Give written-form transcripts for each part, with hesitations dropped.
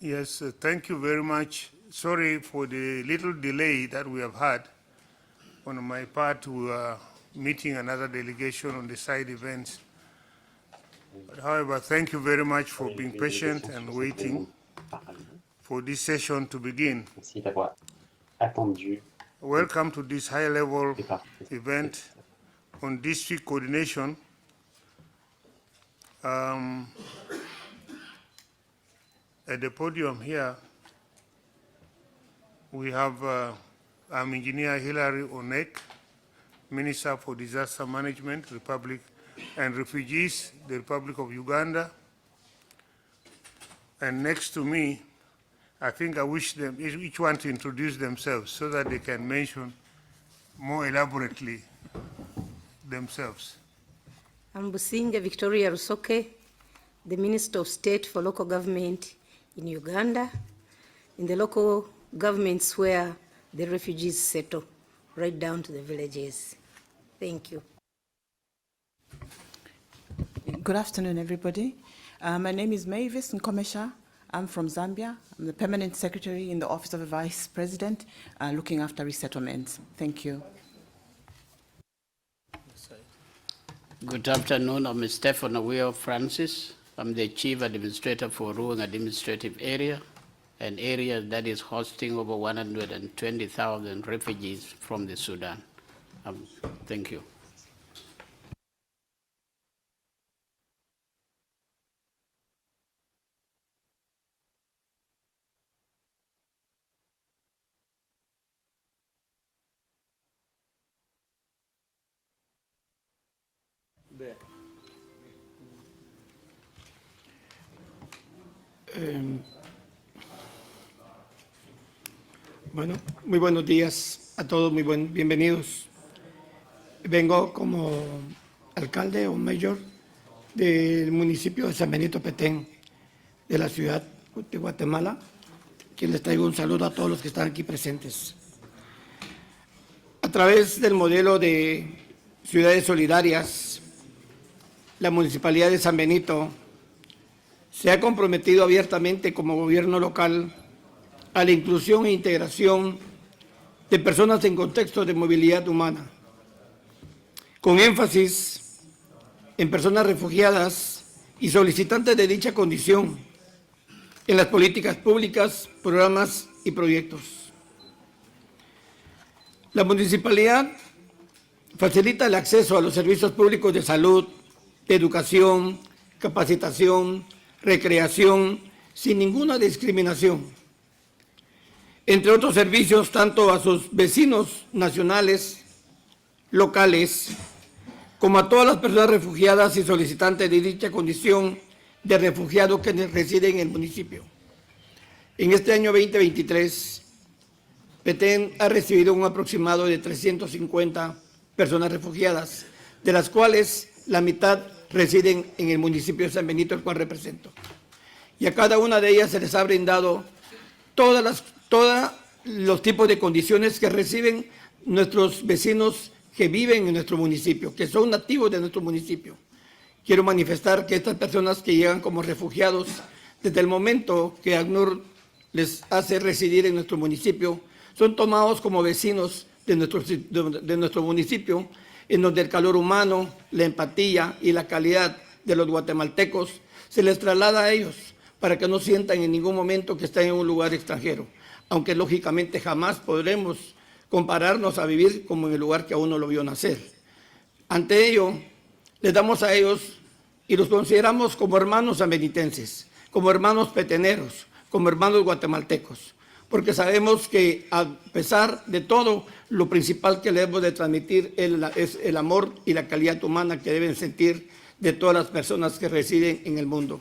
Yes, thank you very much. Sorry for the little delay that we have had. On my part, we were meeting another delegation on the side events. But however, thank you very much for being patient and waiting for this session to begin. Merci d'avoir attendu. Welcome to this high-level event on district coordination. At the podium here, we have Engineer Hilary Onek, Minister for Disaster Management, Republic and Refugees, the Republic of Uganda. And next to me, I think I wish them each one to introduce themselves so that they can mention more elaborately themselves. I'm Businge Victoria Rusoke, the Minister of State for Local Government in Uganda, in the local governments where the refugees settle, right down to the villages. Thank you. Good afternoon, everybody. My name is Mavis Nkomesha. I'm from Zambia. I'm the Permanent Secretary in the Office of the Vice President, looking after resettlements. Thank you. Good afternoon. I'm Stephen Awio Francis. I'm the Chief Administrator for Ruang Administrative Area, an area that is hosting over 120,000 refugees from the Sudan. Thank you. Bueno, muy buenos días a todos, bienvenidos. Vengo como alcalde o mayor del municipio de San Benito Petén, de la ciudad de Guatemala, que les traigo un saludo a todos los que están aquí presentes. A través del modelo de ciudades solidarias, la Municipalidad de San Benito se ha comprometido abiertamente como gobierno local a la inclusión e integración de personas en contexto de movilidad humana, con énfasis en personas refugiadas y solicitantes de dicha condición en las políticas públicas, programas y proyectos. La municipalidad facilita el acceso a los servicios públicos de salud, de educación, capacitación, recreación, sin ninguna discriminación, entre otros servicios, tanto a sus vecinos nacionales, locales, como a todas las personas refugiadas y solicitantes de dicha condición de refugiado que residen en el municipio. En este año 2023, Petén ha recibido un aproximado de 350 personas refugiadas, de las cuales la mitad residen en el municipio de San Benito, el cual represento. Y a cada una de ellas se les ha brindado todos los tipos de condiciones que reciben nuestros vecinos que viven en nuestro municipio, que son nativos de nuestro municipio. Quiero manifestar que estas personas que llegan como refugiados, desde el momento que ACNUR les hace residir en nuestro municipio, son tomados como vecinos de nuestro municipio, en donde el calor humano, la empatía y la calidad de los guatemaltecos se les traslada a ellos para que no sientan en ningún momento que están en un lugar extranjero, aunque lógicamente jamás podremos compararnos a vivir como en el lugar que a uno lo vio nacer. Ante ello, les damos a ellos y los consideramos como hermanos sanbenitenses, como hermanos peteneros, como hermanos guatemaltecos, porque sabemos que a pesar de todo, lo principal que le debemos de transmitir es el amor y la calidad humana que deben sentir de todas las personas que residen en el mundo.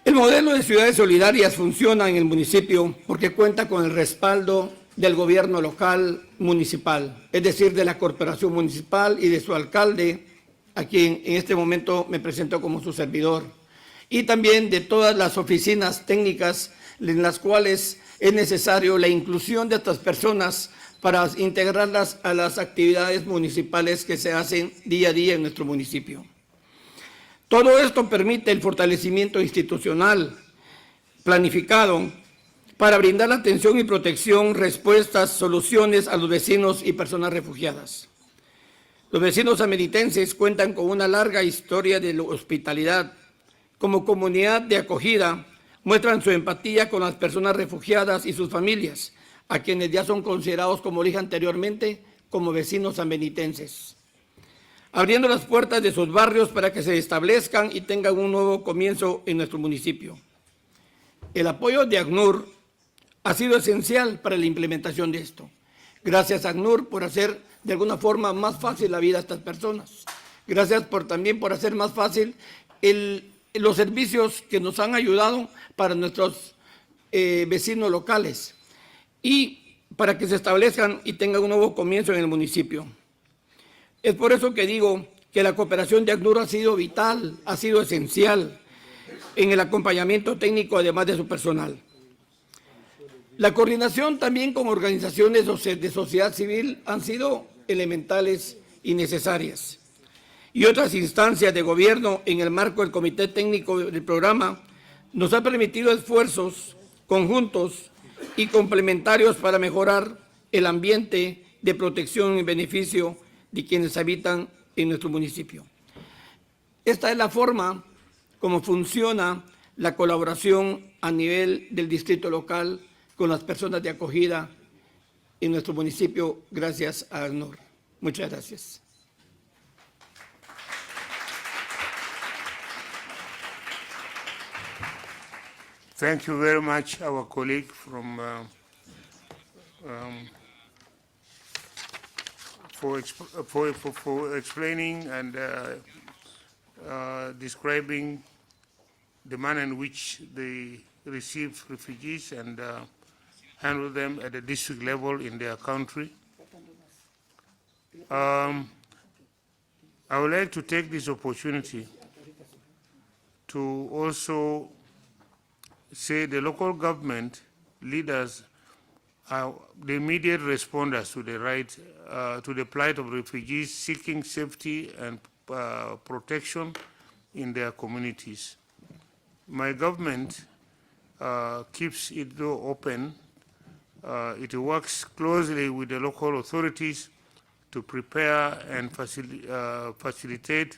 El modelo de ciudades solidarias funciona en el municipio porque cuenta con el respaldo del gobierno local municipal, es decir, de la corporación municipal y de su alcalde, a quien en este momento me presento como su servidor, y también de todas las oficinas técnicas en las cuales es necesario la inclusión de estas personas para integrarlas a las actividades municipales que se hacen día a día en nuestro municipio. Todo esto permite el fortalecimiento institucional planificado para brindar atención y protección, respuestas, soluciones a los vecinos y personas refugiadas. Los vecinos ameritenses cuentan con una larga historia de hospitalidad. Como comunidad de acogida, muestran su empatía con las personas refugiadas y sus familias, a quienes ya son considerados, como dije anteriormente, como vecinos sanbenitenses, abriendo las puertas de sus barrios para que se establezcan y tengan un nuevo comienzo en nuestro municipio. El apoyo de ACNUR ha sido esencial para la implementación de esto. Gracias a ACNUR por hacer de alguna forma más fácil la vida a estas personas. Gracias también por hacer más fácil los servicios que nos han ayudado para nuestros vecinos locales y para que se establezcan y tengan un nuevo comienzo en el municipio. Es por eso que digo que la cooperación de ACNUR ha sido vital, ha sido esencial en el acompañamiento técnico, además de su personal. La coordinación también con organizaciones de sociedad civil han sido elementales y necesarias. Y otras instancias de gobierno en el marco del Comité Técnico del programa nos ha permitido esfuerzos conjuntos y complementarios para mejorar el ambiente de protección y beneficio de quienes habitan en nuestro municipio. Esta es la forma como funciona la colaboración a nivel del distrito local con las personas de acogida en nuestro municipio, gracias a ACNUR. Muchas gracias. Thank you very much, our colleague from for explaining and describing the manner in which they receive refugees and handle them at the district level in their country. I would like to take this opportunity to also say the local government leaders are the immediate responders to the plight of refugees seeking safety and protection in their communities. My government keeps its door open. It works closely with the local authorities to prepare and facilitate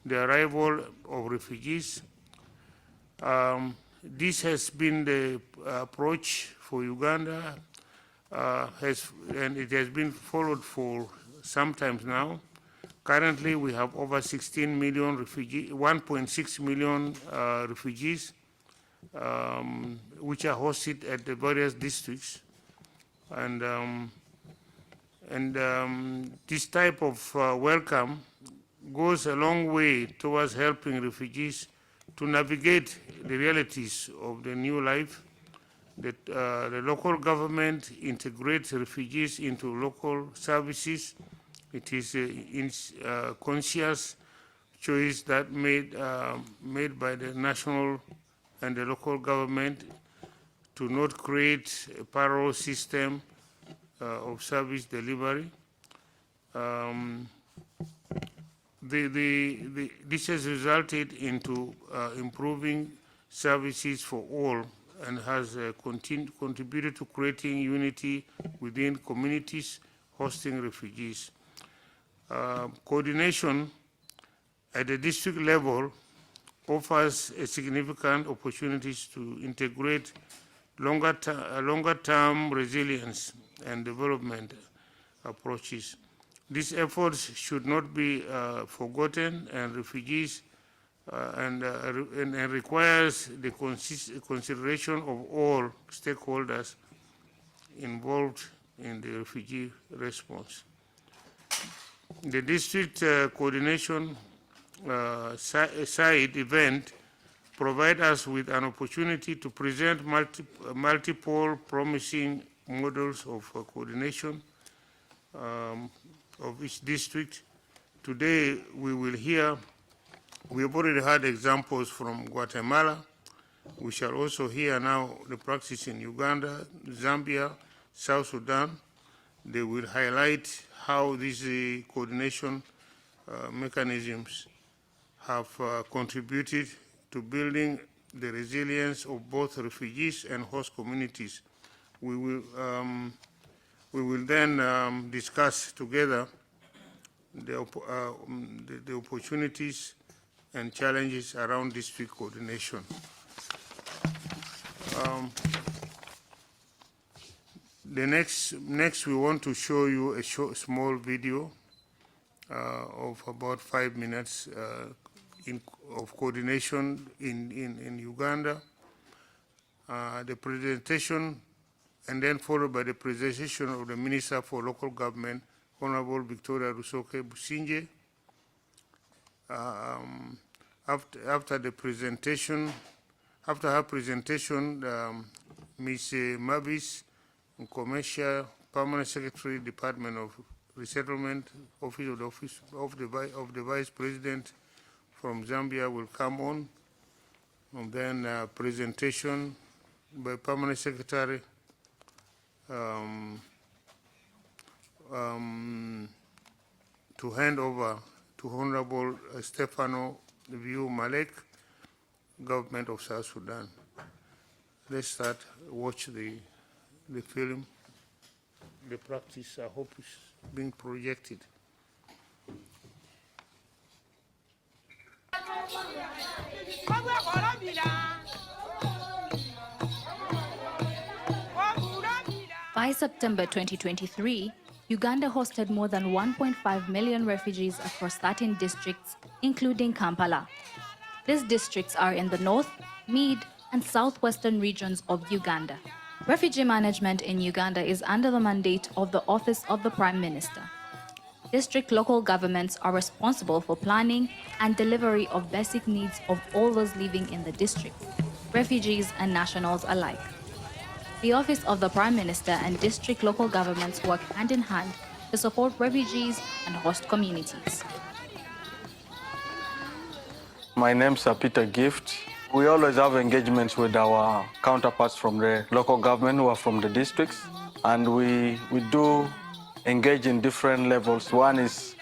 the arrival of refugees. This has been the approach for Uganda, and it has been followed for some time now. Currently, we have over 16 million refugees, 1.6 million refugees, which are hosted at the various districts. And this type of welcome goes a long way towards helping refugees to navigate the realities of the new life. That the local government integrates refugees into local services. It is a conscious choice that made by the national and the local government to not create a parallel system of service delivery. This has resulted into improving services for all and has contributed to creating unity within communities hosting refugees. Coordination at the district level offers a significant opportunities to integrate longer-term resilience and development approaches. These efforts should not be forgotten, and refugees and requires the consideration of all stakeholders involved in the refugee response. The district coordination side event provide us with an opportunity to present multiple promising models of coordination of each district. Today we have already had examples from Guatemala. We shall also hear now the practice in Uganda, Zambia, South Sudan. They will highlight how these coordination mechanisms have contributed to building the resilience of both refugees and host communities. We will then discuss together the opportunities and challenges around district coordination. Next we want to show you a small video of about 5 minutes of coordination in Uganda. The presentation, and then followed by the presentation of the Minister for Local Government, Honorable Victoria Rusoke Businje. After her presentation, Ms. Mavis Commercial, Permanent Secretary, Department of Resettlement, Office of the Vice President from Zambia will come on, and then presentation by Permanent Secretary to hand over to Honorable Stefano Viu Malek, Government of South Sudan. Let's start, watch the film. The practice, I hope, is being projected. By September 2023, Uganda hosted more than 1.5 million refugees across 13 districts, including Kampala. These districts are in the north, mid, and southwestern regions of Uganda. Refugee management in Uganda is under the mandate of the Office of the Prime Minister. District local governments are responsible for planning and delivery of basic needs of all those living in the district, refugees and nationals alike. The Office of the Prime Minister and district local governments work hand in hand to support refugees and host communities. My name's Peter Gift. We always have engagements with our counterparts from the local government who are from the districts, and we do engage in different levels. One is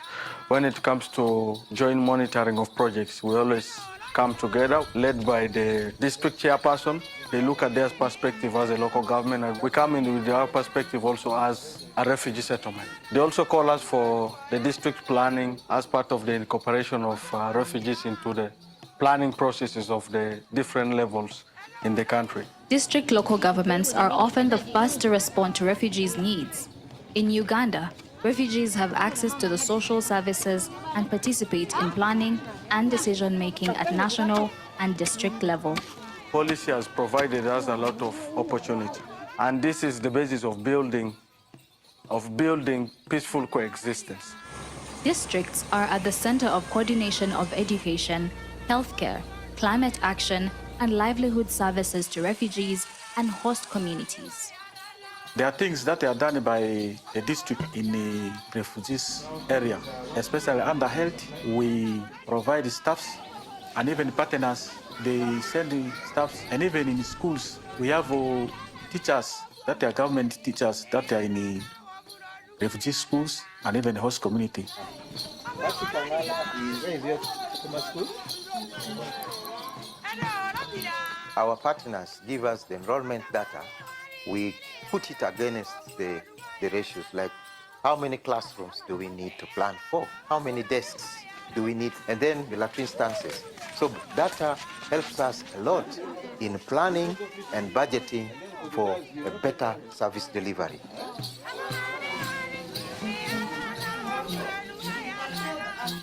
when it comes to joint monitoring of projects, we always come together, led by the district chairperson. They look at their perspective as a local government, and we come in with our perspective also as a refugee settlement. They also call us for the district planning as part of the incorporation of refugees into the planning processes of the different levels in the country. District local governments are often the first to respond to refugees' needs. In Uganda, refugees have access to the social services and participate in planning and decision-making at national and district level. Policy has provided us a lot of opportunity, and this is the basis of building peaceful coexistence. Districts are at the center of coordination of education, healthcare, climate action, and livelihood services to refugees and host communities. There are things that are done by a district in the refugees area, especially under health. We provide staffs and even partners. They send the staffs, and even in schools, we have teachers that are government teachers that are in the refugee schools and even the host community. Our partners give us the enrollment data. We put it against the ratios, like how many classrooms do we need to plan for? How many desks do we need? And then the latrine instances. So data helps us a lot in planning and budgeting for a better service delivery.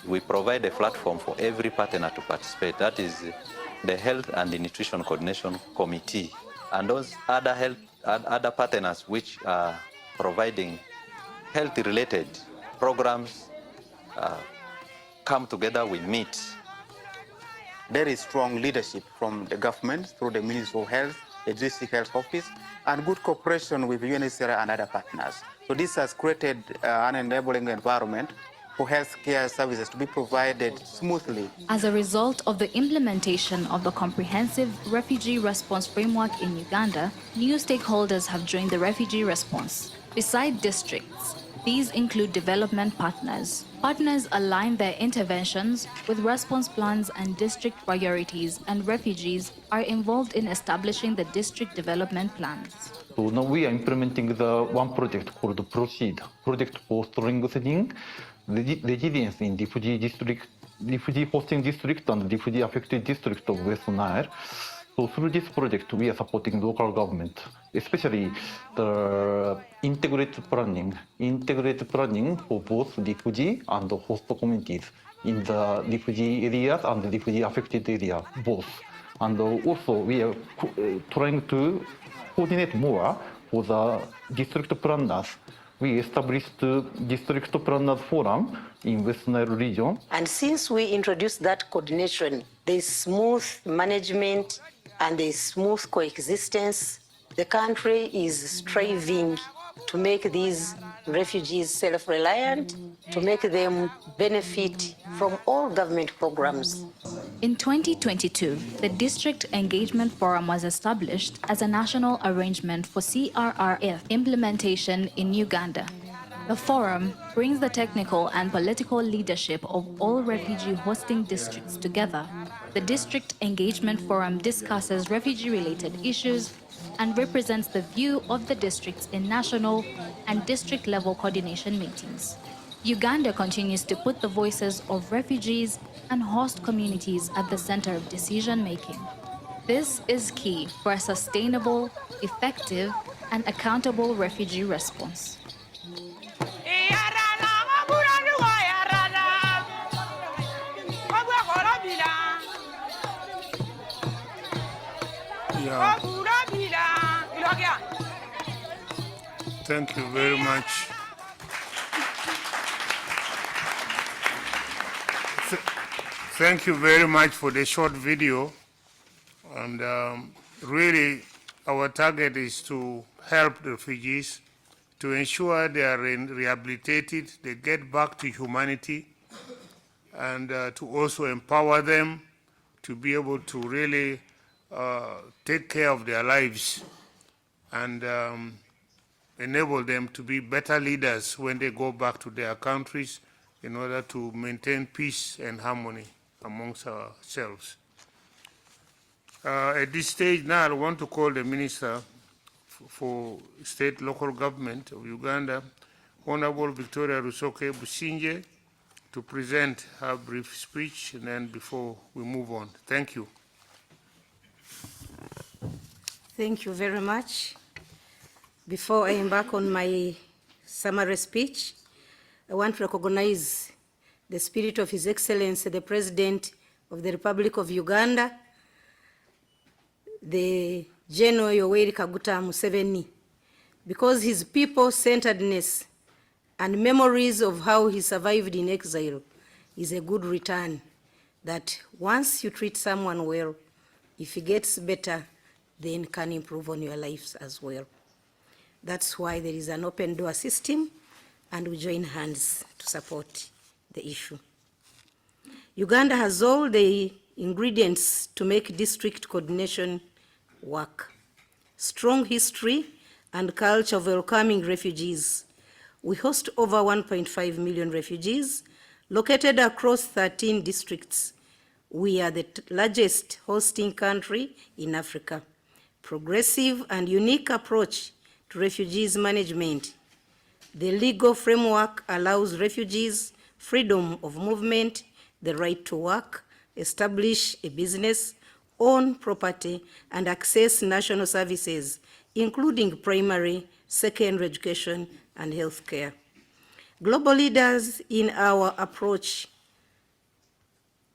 We provide a platform for every partner to participate. That is the Health and the Nutrition Coordination Committee. And those other partners which are providing health-related programs come together, we meet. There is strong leadership from the government through the Ministry of Health, the District Health Office, and good cooperation with UNHCR and other partners. So this has created an enabling environment for healthcare services to be provided smoothly. As a result of the implementation of the comprehensive refugee response framework in Uganda, new stakeholders have joined the refugee response. Beside districts, These include development partners. Partners align their interventions with response plans and district priorities, and refugees are involved in establishing the district development plans. So now we are implementing the one project called Proceed, project for strengthening resilience in refugee hosting district and refugee affected district of West Nile. So through this project, we are supporting local government, especially the integrated planning for both refugee and host communities in the refugee areas and the refugee affected area, both. And also we are trying to coordinate more for the district planners. We established the District Planners Forum in West Nile region. And since we introduced that coordination, there's smooth management and there's smooth coexistence. The country is striving to make these refugees self-reliant, to make them benefit from all government programs. In 2022, the District Engagement Forum was established as a national arrangement for CRRF implementation in Uganda. The forum brings the technical and political leadership of all refugee hosting districts together. The District Engagement Forum discusses refugee-related issues and represents the view of the districts in national and district-level coordination meetings. Uganda continues to put the voices of refugees and host communities at the center of decision-making. This is key for a sustainable, effective, and accountable refugee response. Yeah. Thank you very much. Thank you very much for the short video. And really, our target is to help the refugees, to ensure they are rehabilitated, they get back to humanity, and to also empower them to be able to really take care of their lives and enable them to be better leaders when they go back to their countries in order to maintain peace and harmony amongst ourselves. At this stage now, I want to call the Minister for State Local Government of Uganda, Honorable Victoria Rusoke Businje, to present her brief speech, and then before we move on. Thank you. Thank you very much. Before I embark on my summary speech, I want to recognize the spirit of His Excellency, the President of the Republic of Uganda, the General Yoweri Kaguta Museveni, because his people-centeredness and memories of how he survived in exile is a good return, that once you treat someone well, if he gets better, then can improve on your lives as well. That's why there is an open door system, and we join hands to support the issue. Uganda has all the ingredients to make district coordination work. Strong history and culture of welcoming refugees. We host over 1.5 million refugees located across 13 districts. We are the largest hosting country in Africa. Progressive and unique approach to refugees management. The legal framework allows refugees freedom of movement, the right to work, establish a business, own property, and access national services, including primary, secondary education, and healthcare. Global leaders in our approach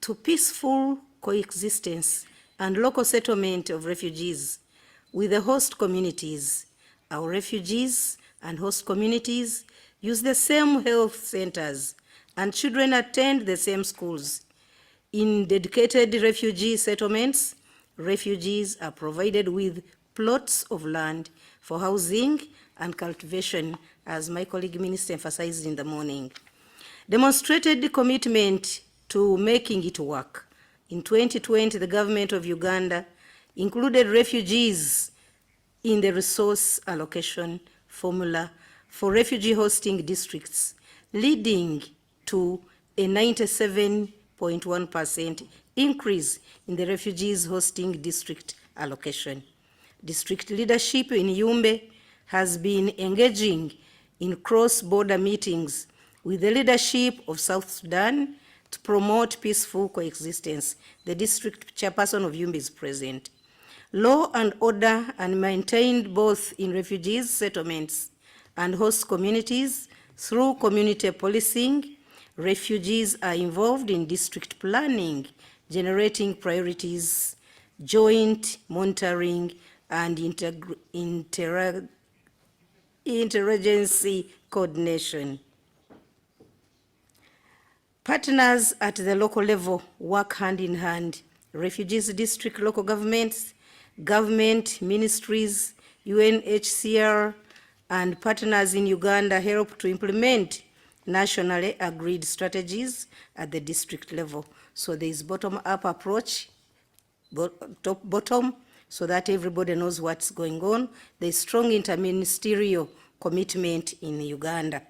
to peaceful coexistence and local settlement of refugees with the host communities. Our refugees and host communities use the same health centers, and children attend the same schools. In dedicated refugee settlements, refugees are provided with plots of land for housing and cultivation, as my colleague minister emphasized in the morning. Demonstrated commitment to making it work. In 2020, the government of Uganda included refugees in the resource allocation formula for refugee hosting districts, leading to a 97.1% increase in the refugees hosting district allocation. District leadership in Yumbe has been engaging in cross-border meetings with the leadership of South Sudan to promote peaceful coexistence. The district chairperson of Yumbe is present. Law and order are maintained both in refugees settlements and host communities through community policing. Refugees are involved in district planning, generating priorities, joint monitoring, and interagency coordination. Partners at the local level work hand in hand. Refugees district local governments, government ministries, UNHCR, and partners in Uganda help to implement nationally agreed strategies at the district level. So there is bottom-up approach, top-bottom, so that everybody knows what's going on. There is strong interministerial commitment in Uganda.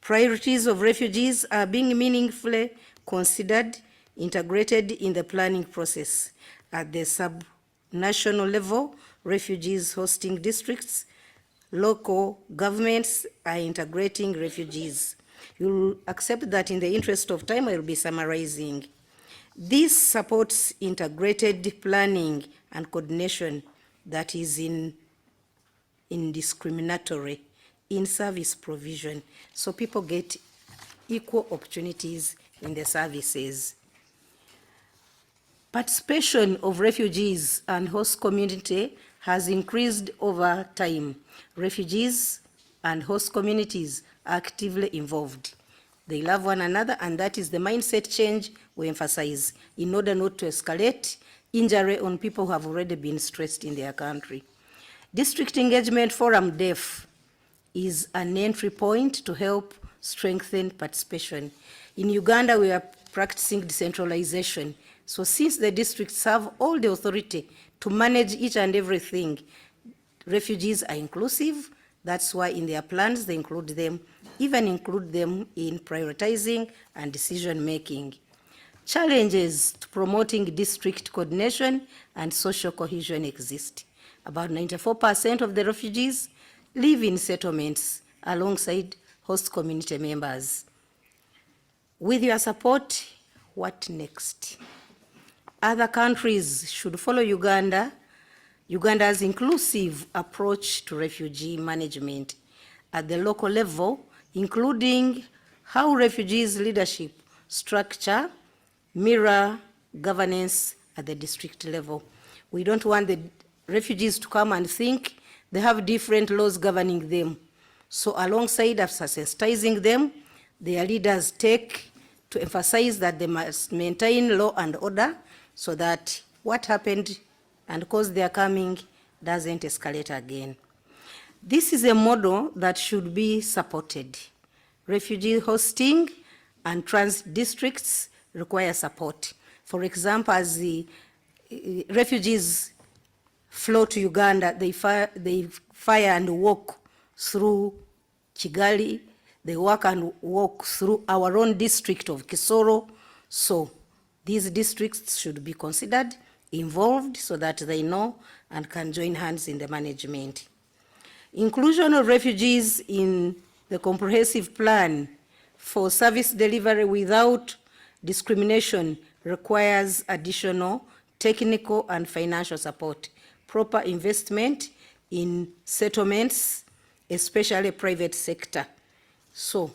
Priorities of refugees are being meaningfully considered, integrated in the planning process. At the sub-national level, refugees hosting districts, local governments are integrating refugees. You'll accept that in the interest of time, I will be summarizing. This supports integrated planning and coordination that is indiscriminatory in service provision, so people get equal opportunities in the services. Participation of refugees and host community has increased over time. Refugees and host communities are actively involved. They love one another, and that is the mindset change we emphasize in order not to escalate injury on people who have already been stressed in their country. District Engagement Forum, DEF, is an entry point to help strengthen participation. In Uganda, we are practicing decentralization. So since the districts have all the authority to manage each and everything, refugees are inclusive. That's why in their plans, they include them in prioritizing and decision-making. Challenges to promoting district coordination and social cohesion exist. About 94% of the refugees live in settlements alongside host community members. With your support, what next? Other countries should follow Uganda's inclusive approach to refugee management at the local level, including how refugees leadership structure mirror governance at the district level. We don't want the refugees to come and think they have different laws governing them. So alongside of sensitizing them, their leaders take to emphasize that they must maintain law and order so that what happened and caused their coming doesn't escalate again. This is a model that should be supported. Refugee hosting and transit districts require support. For example, as the refugees flow to Uganda, they fire and walk through Kigali, they walk and walk through our own district of Kisoro. So these districts should be considered, involved, so that they know and can join hands in the management. Inclusion of refugees in the comprehensive plan for service delivery without discrimination requires additional technical and financial support, proper investment in settlements, especially private sector. So,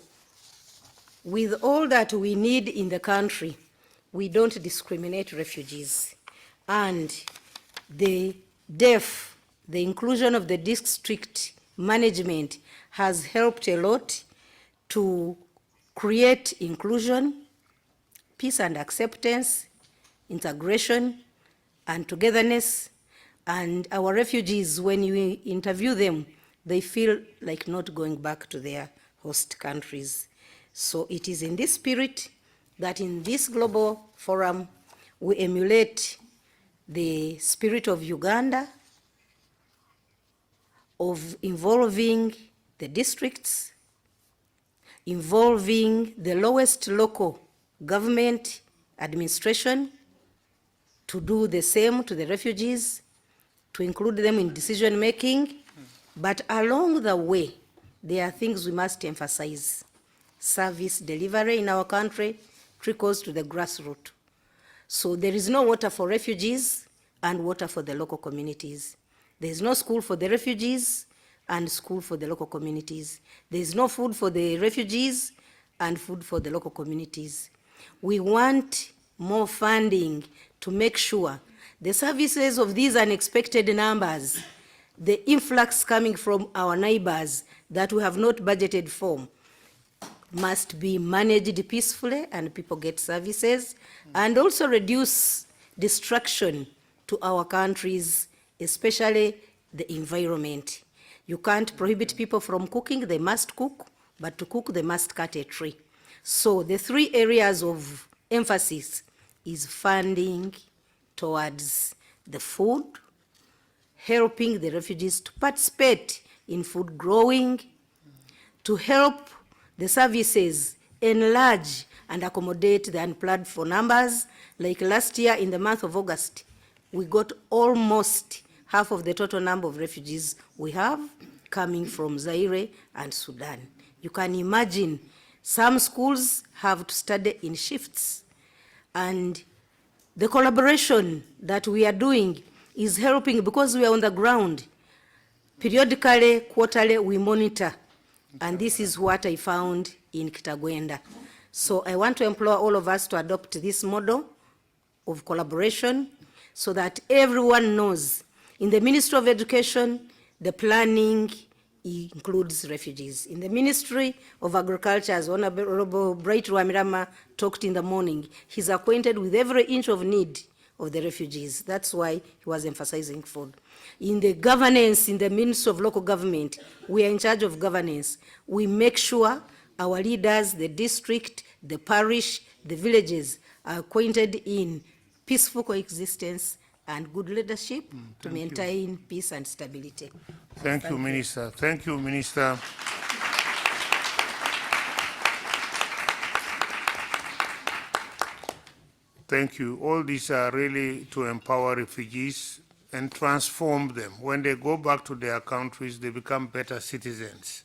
with all that we need in the country, we don't discriminate refugees. And the DEF, the inclusion of the district management, has helped a lot to create inclusion, peace and acceptance, integration, and togetherness. And our refugees, when you interview them, they feel like not going back to their host countries. So it is in this spirit that in this global forum, we emulate the spirit of Uganda of involving the districts, involving the lowest local government administration to do the same to the refugees, to include them in decision making. But along the way, there are things we must emphasize. Service delivery in our country trickles to the grassroots. So there is no water for refugees and water for the local communities. There is no school for the refugees and school for the local communities. There is no food for the refugees and food for the local communities. We want more funding to make sure the services of these unexpected numbers, the influx coming from our neighbors that we have not budgeted for, must be managed peacefully and people get services, and also reduce destruction to our countries, especially the environment. You can't prohibit people from cooking, they must cook, but to cook they must cut a tree. So the 3 areas of emphasis is funding towards the food, helping the refugees to participate in food growing, to help the services enlarge and accommodate the unplanned for numbers. Like last year in the month of August, we got almost half of the total number of refugees we have coming from Zaire and Sudan. You can imagine some schools have to study in shifts, and the collaboration that we are doing is helping because we are on the ground. Periodically, quarterly, we monitor. And this is what I found in Kitagwenda. So I want to implore all of us to adopt this model of collaboration so that everyone knows. In the Ministry of Education, the planning includes refugees. In the Ministry of Agriculture, as Honorable Bright Rwamirama talked in the morning, he's acquainted with every inch of need of the refugees. That's why he was emphasizing food. In the governance, in the Ministry of Local Government, we are in charge of governance. We make sure our leaders, the district, the parish, the villages are acquainted in peaceful coexistence and good leadership to maintain peace and stability. Thank you, Minister. Thank you, Minister. Thank you. All these are really to empower refugees and transform them. When they go back to their countries, they become better citizens.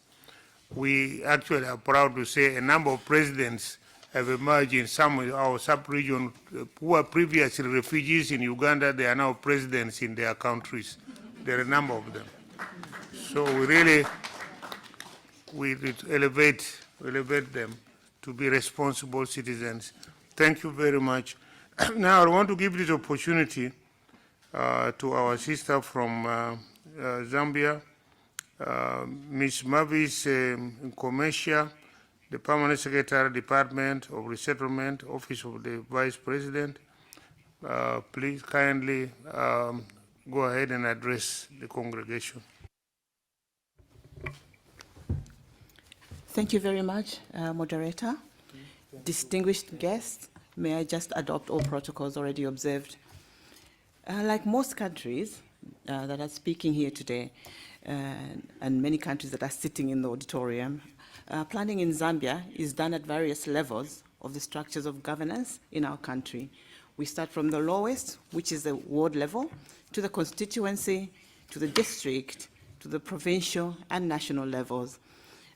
We actually are proud to say a number of presidents have emerged in some of our sub-region who were previously refugees in Uganda. They are now presidents in their countries. There are a number of them. So we really elevate them to be responsible citizens. Thank you very much. Now I want to give this opportunity to our sister from Zambia, Ms. Mavis Nkomesha, the Permanent Secretary, Department of Resettlement, Office of the Vice President. Please kindly go ahead and address the congregation. Thank you very much, Moderator. Distinguished guests, may I just adopt all protocols already observed. Like most countries that are speaking here today, and many countries that are sitting in the auditorium, planning in Zambia is done at various levels of the structures of governance in our country. We start from the lowest, which is the ward level, to the constituency, to the district, to the provincial and national levels.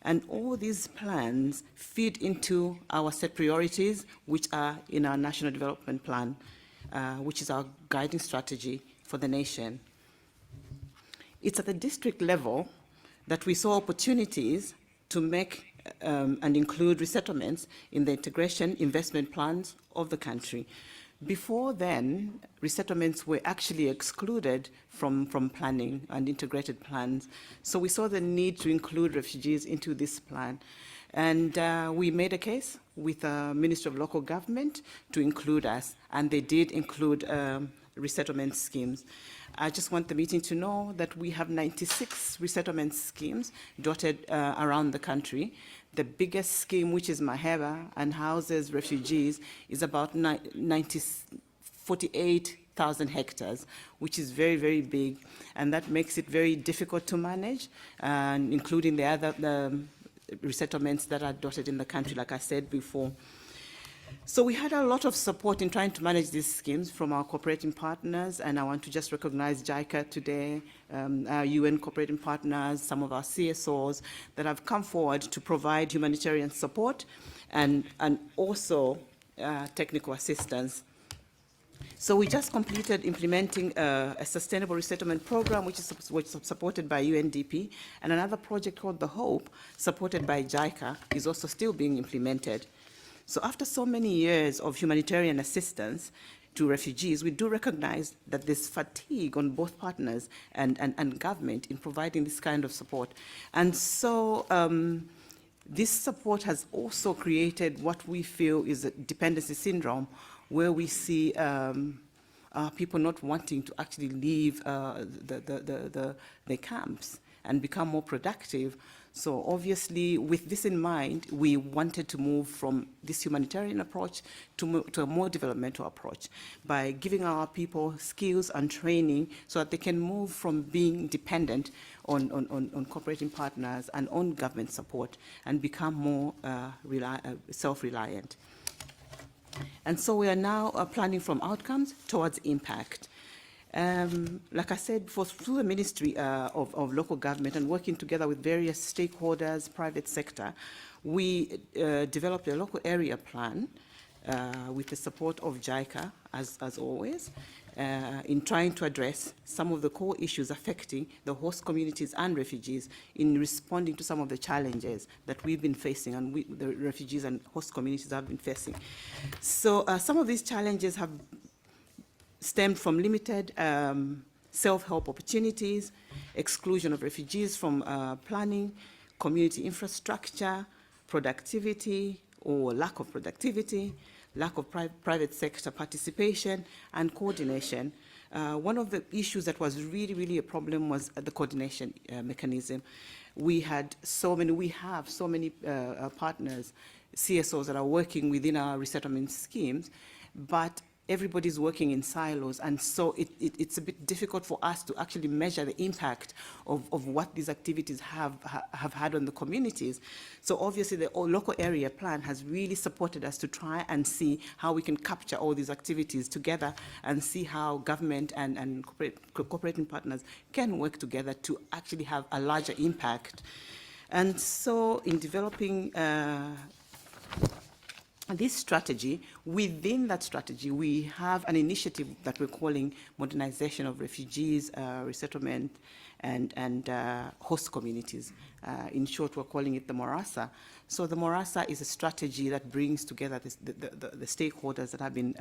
And all these plans feed into our set priorities, which are in our National Development Plan, which is our guiding strategy for the nation. It's at the district level that we saw opportunities to make and include resettlements in the integration investment plans of the country. Before then, resettlements were actually excluded from planning and integrated plans. So we saw the need to include refugees into this plan. And we made a case with the Ministry of Local Government to include us, and they did include resettlement schemes. I just want the meeting to know that we have 96 resettlement schemes dotted around the country. The biggest scheme, which is Maheba and houses refugees, is about 48,000 48,000 hectares, which is very, very big, and that makes it very difficult to manage, including the other resettlements that are dotted in the country, like I said before. So we had a lot of support in trying to manage these schemes from our cooperating partners, and I want to just recognize JICA today, our UN cooperating partners, some of our CSOs that have come forward to provide humanitarian support and also technical assistance. So we just completed implementing a sustainable resettlement program, which is supported by UNDP, and another project called The Hope, supported by JICA, is also still being implemented. So after so many years of humanitarian assistance to refugees, we do recognize that there's fatigue on both partners and government in providing this kind of support. And so this support has also created what we feel is a dependency syndrome, where we see people not wanting to actually leave the camps and become more productive. So obviously, with this in mind, we wanted to move from this humanitarian approach to a more developmental approach by giving our people skills and training so that they can move from being dependent on cooperating partners and on government support and become more self-reliant. And so we are now planning from outcomes towards impact. Like I said before, through the Ministry of Local Government and working together with various stakeholders, private sector, we developed a local area plan with the support of JICA, as always, in trying to address some of the core issues affecting the host communities and refugees in responding to some of the challenges that we've been facing and the refugees and host communities have been facing. So some of these challenges have stemmed from limited self-help opportunities, exclusion of refugees from planning, community infrastructure, productivity or lack of productivity, lack of private sector participation and coordination. One of the issues that was really, really a problem was the coordination mechanism. We have so many partners, CSOs that are working within our resettlement schemes, but everybody's working in silos, and so it's a bit difficult for us to actually measure the impact of what these activities have had on the communities. So obviously the local area plan has really supported us to try and see how we can capture all these activities together and see how government and cooperating partners can work together to actually have a larger impact. And so in developing this strategy, within that strategy, we have an initiative that we're calling Modernization of Refugees, Resettlement, and Host Communities. In short, we're calling it the MORASA. So the MORASA is a strategy that brings together the stakeholders that have been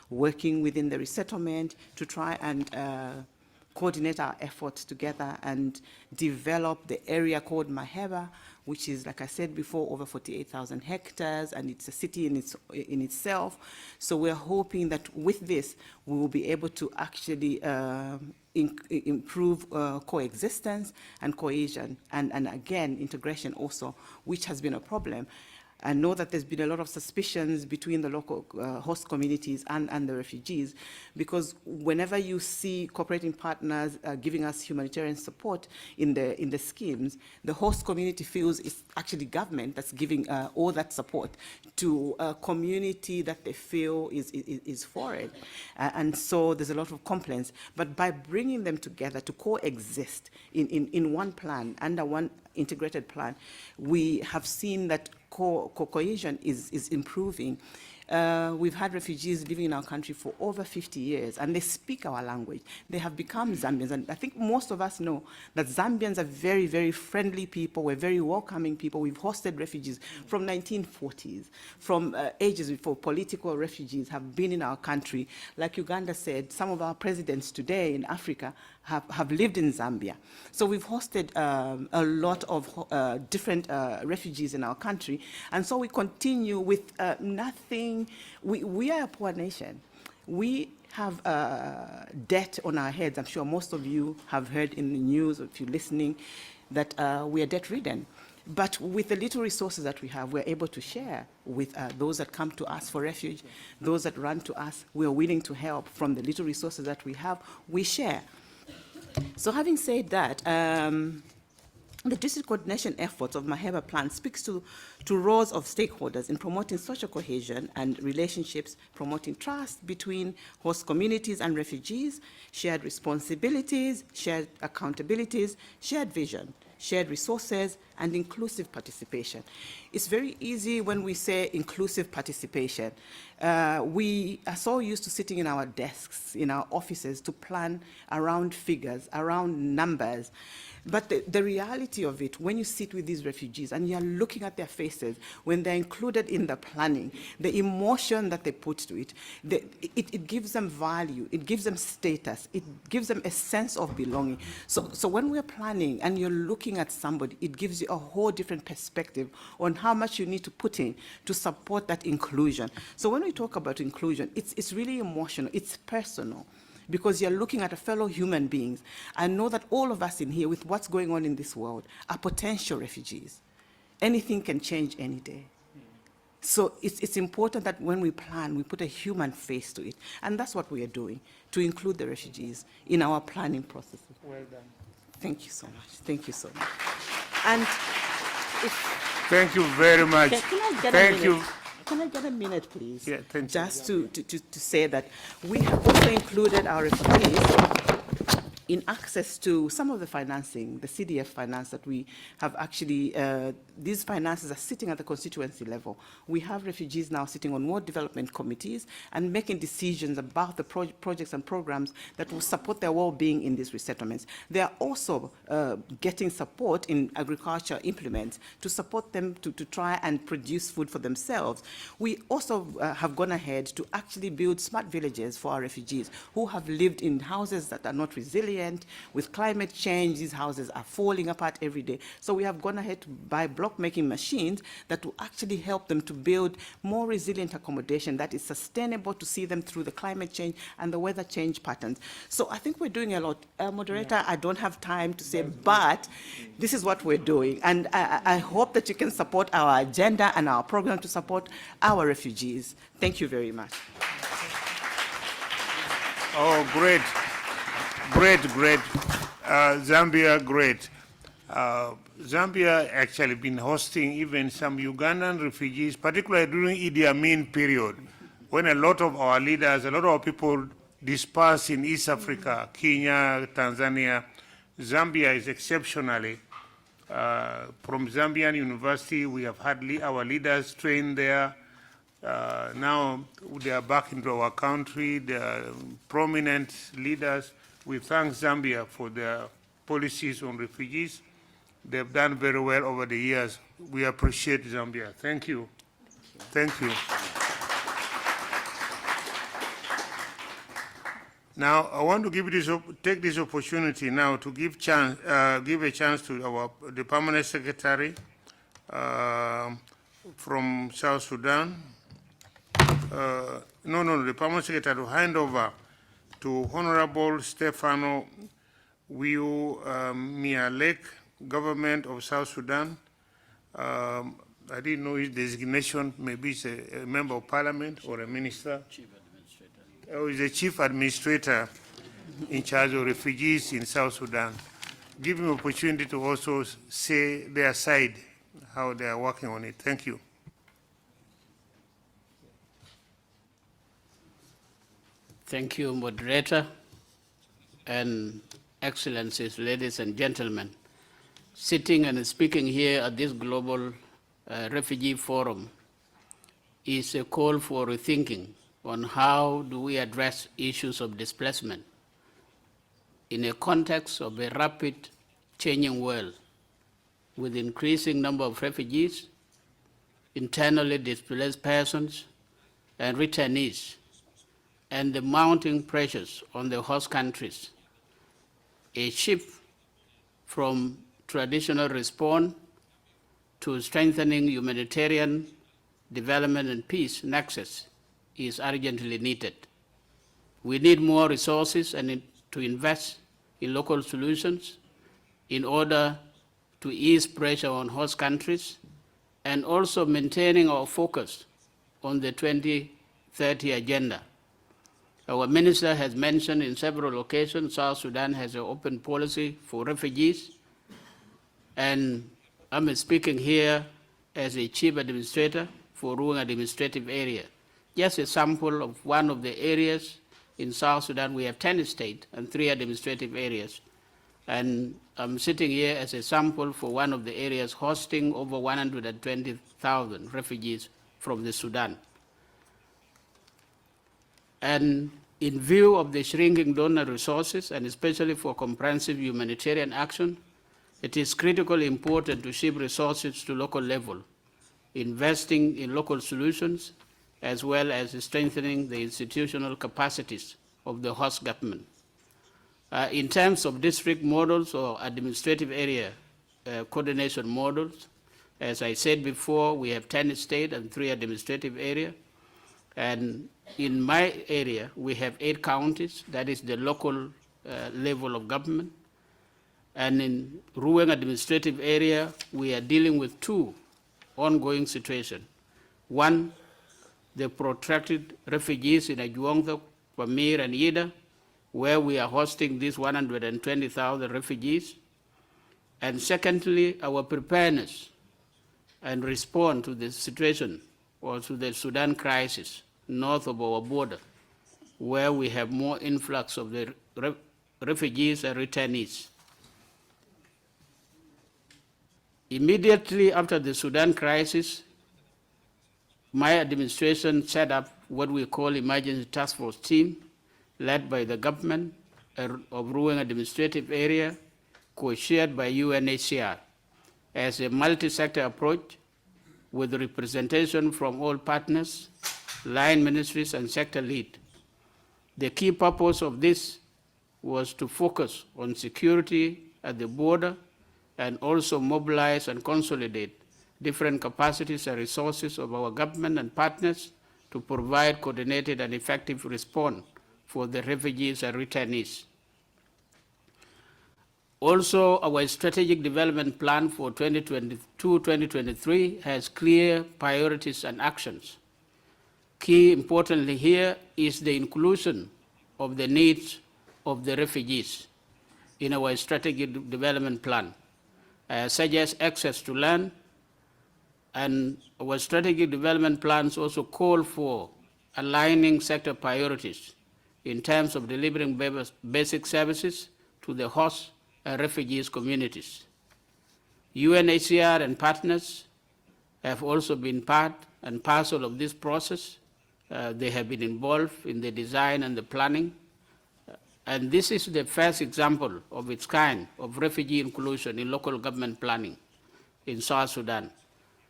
working within the resettlement to try and coordinate our efforts together and develop the area called Maheba, which is, like I said before, over 48,000 hectares, and it's a city in itself. So we're hoping that with this, we will be able to actually improve coexistence and cohesion, and again, integration also, which has been a problem. I know that there's been a lot of suspicions between the local host communities and the refugees, because whenever you see cooperating partners giving us humanitarian support in the schemes, the host community feels it's actually government that's giving all that support to a community that they feel is foreign. And so there's a lot of complaints. But by bringing them together to coexist in one plan, under one integrated plan, we have seen that cohesion is improving. We've had refugees living in our country for over 50 years, and they speak our language. They have become Zambians, and I think most of us know that Zambians are very, very friendly people. We're very welcoming people. We've hosted refugees from 1940s, from ages before political refugees have been in our country. Like Uganda said, some of our presidents today in Africa have lived in Zambia. So we've hosted a lot of different refugees in our country, and so we continue with nothing. We are a poor nation. We have debt on our heads. I'm sure most of you have heard in the news, or if you're listening, that we are debt-ridden. But with the little resources that we have, we're able to share with those that come to us for refuge, those that run to us. We're willing to help from the little resources that we have. We share. So having said that, the district coordination efforts of Maheba Plan speaks to roles of stakeholders in promoting social cohesion and relationships, promoting trust between host communities and refugees, shared responsibilities, shared accountabilities, shared vision, shared resources, and inclusive participation. It's very easy when we say inclusive participation. We are so used to sitting in our desks, in our offices, to plan around figures, around numbers. But the reality of it, when you sit with these refugees and you're looking at their faces, when they're included in the planning, the emotion that they put to it, it gives them value, it gives them status, it gives them a sense of belonging. So when we're planning and you're looking at somebody, it gives you a whole different perspective on how much you need to put in to support that inclusion. So when we talk about inclusion, it's really emotional, it's personal, because you're looking at a fellow human beings. I know that all of us in here, with what's going on in this world, are potential refugees. Anything can change any day. So it's important that when we plan, we put a human face to it. And that's what we are doing, to include the refugees in our planning processes. Well done. Thank you so much. Thank you so much. And Thank you very much. Can I get Thank a minute? you. Can I get a minute, please? Yeah, thank you. Just to say that we have also included our refugees in access to some of the financing, the CDF finance that we have actually, these finances are sitting at the constituency level. We have refugees now sitting on ward development committees and making decisions about the projects and programs that will support their well-being in these resettlements. They are also getting support in agriculture implements to support them to try and produce food for themselves. We also have gone ahead to actually build smart villages for our refugees who have lived in houses that are not resilient. With climate change, these houses are falling apart every day. So we have gone ahead to buy block-making machines that will actually help them to build more resilient accommodation that is sustainable to see them through the climate change and the weather change patterns. So I think we're doing a lot. Moderator, I don't have time to say, but this is what we're doing. And I hope that you can support our agenda and our program to support our refugees. Thank you very much. Oh, great. Great. Zambia, great. Zambia actually been hosting even some Ugandan refugees, particularly during Idi Amin period, when a lot of our leaders, a lot of our people dispersed in East Africa, Kenya, Tanzania. Zambia is exceptionally, from Zambian University, we have had our leaders trained there. Now they are back into our country, they are prominent leaders. We thank Zambia for their policies on refugees. They've done very well over the years. We appreciate Zambia. Thank you. Thank you. Now, I want to take this opportunity now to give a chance to the permanent secretary from South Sudan. The permanent secretary to hand over to Honorable Stefano Wiu Mialek, Government of South Sudan. I didn't know his designation. Maybe he's a member of parliament or a minister. Chief Administrator. Oh, he's a chief administrator in charge of refugees in South Sudan. Give him an opportunity to also say their side, how they are working on it. Thank you. Thank you, moderator, and excellencies, ladies and gentlemen. Sitting and speaking here at this global refugee forum is a call for rethinking on how do we address issues of displacement in a context of a rapid changing world with increasing number of refugees, internally displaced persons, and returnees, and the mounting pressures on the host countries. A shift from traditional response to strengthening humanitarian development and peace nexus is urgently needed. We need more resources and to invest in local solutions in order to ease pressure on host countries, and also maintaining our focus on the 2030 agenda. Our minister has mentioned in several occasions South Sudan has an open policy for refugees, and I'm speaking here as a chief administrator for Ruang administrative area. Just a sample of one of the areas in South Sudan. We have 10 states and 3 administrative areas. And I'm sitting here as a sample for one of the areas hosting over 120,000 refugees from the Sudan. And in view of the shrinking donor resources, and especially for comprehensive humanitarian action, it is critically important to shift resources to local level, investing in local solutions, as well as strengthening the institutional capacities of the host government. In terms of district models or administrative area coordination models, as I said before, we have 10 state and 3 administrative area. And in my area, we have 8 counties, that is the local level of government. And in Ruang administrative area, we are dealing with 2 ongoing situations. One, the protracted refugees in Ajuongta, Pamir, and Yida, where we are hosting these 120,000 refugees. And secondly, our preparedness and response to the situation or to the Sudan crisis north of our border, where we have more influx of the refugees and returnees. Immediately after the Sudan crisis, my administration set up what we call emergency task force team, led by the government of Ruang administrative area, co-chaired by UNHCR, as a multi-sector approach with representation from all partners, line ministries, and sector lead. The key purpose of this was to focus on security at the border and also mobilize and consolidate different capacities and resources of our government and partners to provide coordinated and effective response for the refugees and returnees. Also, our strategic development plan for 2022-2023 has clear priorities and actions. Key importantly here is the inclusion of the needs of the refugees in our strategic development plan, such as access to land, and our strategic development plans also call for aligning sector priorities in terms of delivering basic services to the host and refugees communities. UNHCR and partners have also been part and parcel of this process. They have been involved in the design and the planning. And this is the first example of its kind of refugee inclusion in local government planning in South Sudan.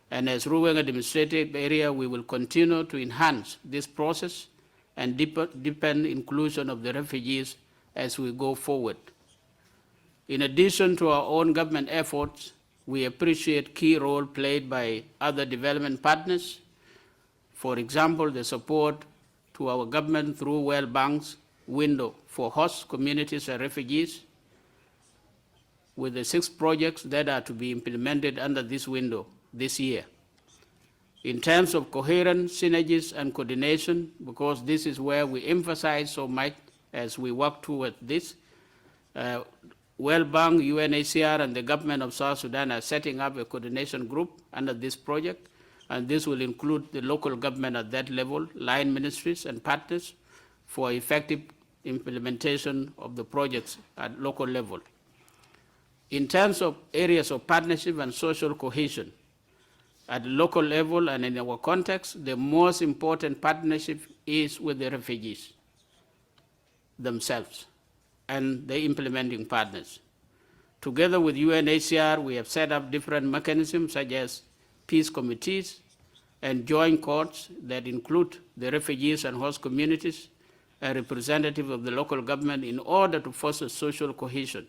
And as Ruang administrative area, we will continue to enhance this process and deepen inclusion of the refugees as we go forward. In addition to our own government efforts, we appreciate key role played by other development partners. For example, the support to our government through World Bank's window for host communities and refugees, with the 6 projects that are to be implemented under this window this year. In terms of coherent synergies and coordination, because this is where we emphasize so much as we work toward this, World Bank, UNHCR, and the government of South Sudan are setting up a coordination group under this project, and this will include the local government at that level, line ministries and partners for effective implementation of the projects at local level. In terms of areas of partnership and social cohesion, at the local level and in our context, the most important partnership is with the refugees themselves and the implementing partners. Together with UNHCR, we have set up different mechanisms such as peace committees and joint courts that include the refugees and host communities and representatives of the local government in order to foster social cohesion.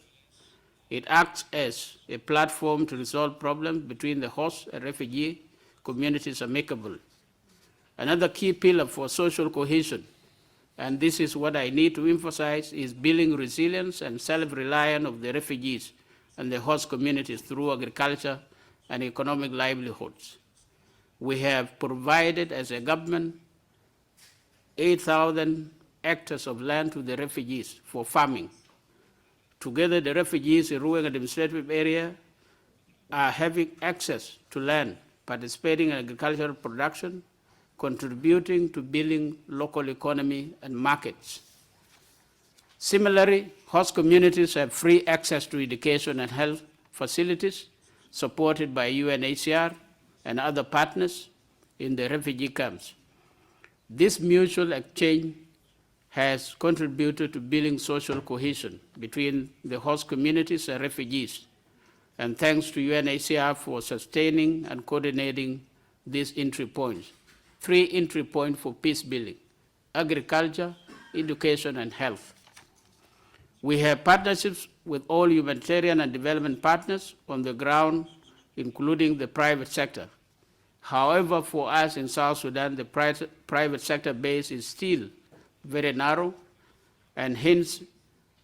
It acts as a platform to resolve problems between the host and refugee communities amicably. Another key pillar for social cohesion, and this is what I need to emphasize, is building resilience and self-reliance of the refugees and the host communities through agriculture and economic livelihoods. We have provided as a government 8,000 hectares of land to the refugees for farming. Together, the refugees in Ruang administrative area are having access to land, participating in agricultural production, contributing to building local economy and markets. Similarly, host communities have free access to education and health facilities supported by UNHCR and other partners in the refugee camps. This mutual exchange has contributed to building social cohesion between the host communities and refugees, and thanks to UNHCR for sustaining and coordinating these entry points. 3 entry points for peace building: agriculture, education, and health. We have partnerships with all humanitarian and development partners on the ground, including the private sector. However, for us in South Sudan, the private sector base is still very narrow, and hence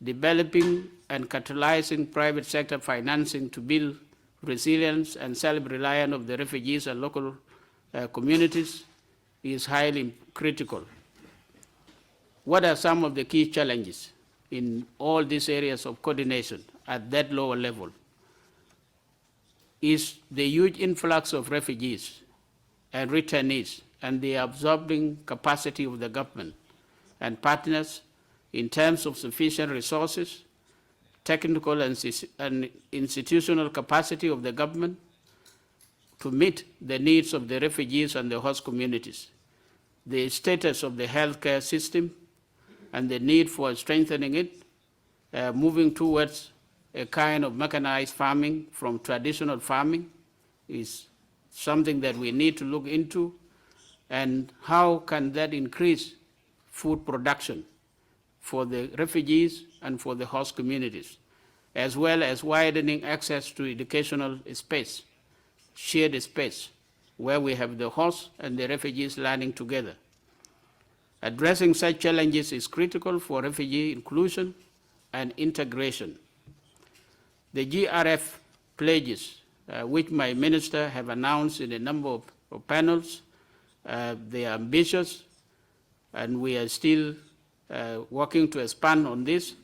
developing and catalyzing private sector financing to build resilience and self-reliance of the refugees and local communities is highly critical. What are some of the key challenges in all these areas of coordination at that lower level? Is the huge influx of refugees and returnees and the absorbing capacity of the government and partners in terms of sufficient resources, technical and institutional capacity of the government to meet the needs of the refugees and the host communities, the status of the healthcare system and the need for strengthening it, moving towards a kind of mechanized farming from traditional farming is something that we need to look into, and how can that increase food production for the refugees and for the host communities, as well as widening access to educational space, shared space, where we have the hosts and the refugees learning together. Addressing such challenges is critical for refugee inclusion and integration. The GRF pledges, which my minister have announced in a number of panels, they are ambitious, and we are still working to expand on this.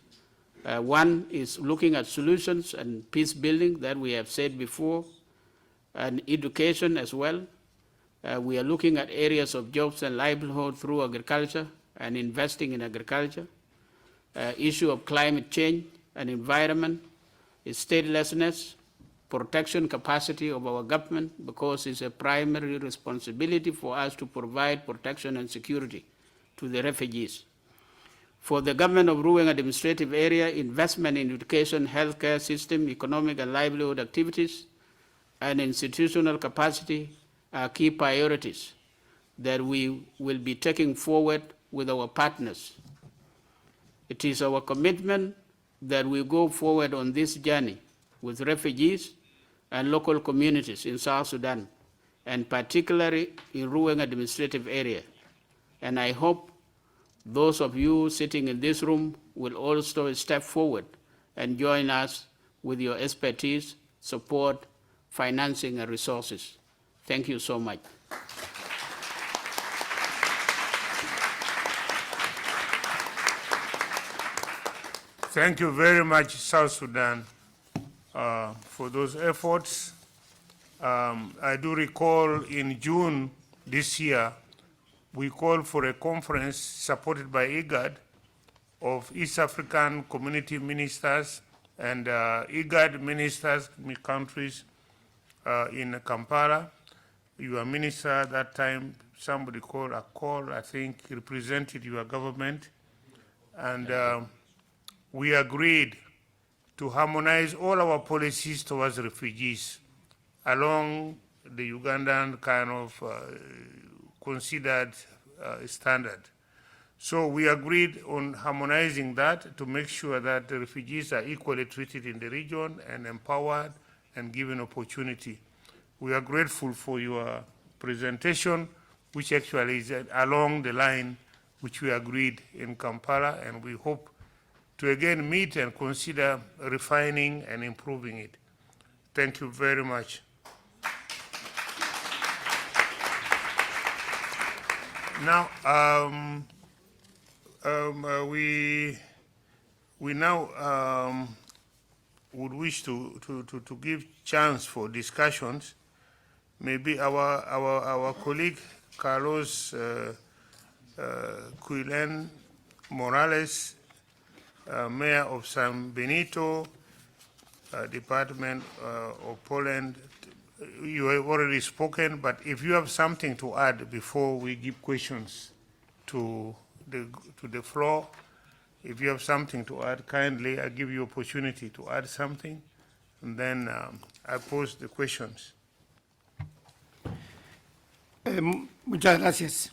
One is looking at solutions and peace building that we have said before, and education as well. We are looking at areas of jobs and livelihood through agriculture and investing in agriculture. Issue of climate change and environment, statelessness, protection capacity of our government, because it's a primary responsibility for us to provide protection and security to the refugees. For the government of Ruang administrative area, investment in education, healthcare system, economic and livelihood activities, and institutional capacity are key priorities that we will be taking forward with our partners. It is our commitment that we go forward on this journey with refugees and local communities in South Sudan, and particularly in Ruang administrative area. And I hope those of you sitting in this room will also step forward and join us with your expertise, support, financing, and resources. Thank you so much. Thank you very much, South Sudan, for those efforts. I do recall in June this year, we called for a conference supported by IGAD of East African community ministers and IGAD ministers, countries in Kampala. Your minister at that time, somebody called a call, I think, represented your government. And we agreed to harmonize all our policies towards refugees along the Ugandan kind of considered standard. So we agreed on harmonizing that to make sure that the refugees are equally treated in the region and empowered and given opportunity. We are grateful for your presentation, which actually is along the line which we agreed in Kampala, and we hope to again meet and consider refining and improving it. Thank you very much. Now, we now would wish to give chance for discussions. Maybe our colleague Carlos Cuilen Morales, Mayor of San Benito, Department of Poland. You have already spoken, but if you have something to add before we give questions to the floor, if you have something to add, kindly, I give you opportunity to add something, and then I pose the questions. Muchas gracias.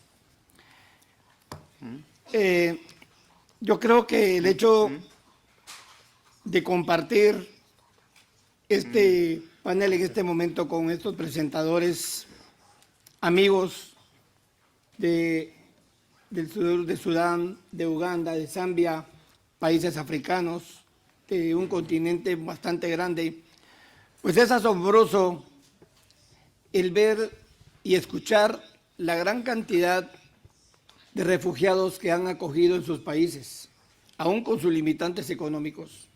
Yo creo que el hecho de compartir este panel en este momento con estos presentadores, amigos del sur de Sudán, de Uganda, de Zambia, países africanos, de un continente bastante grande, pues es asombroso el ver y escuchar la gran cantidad de refugiados que han acogido en sus países, aún con sus limitantes económicos.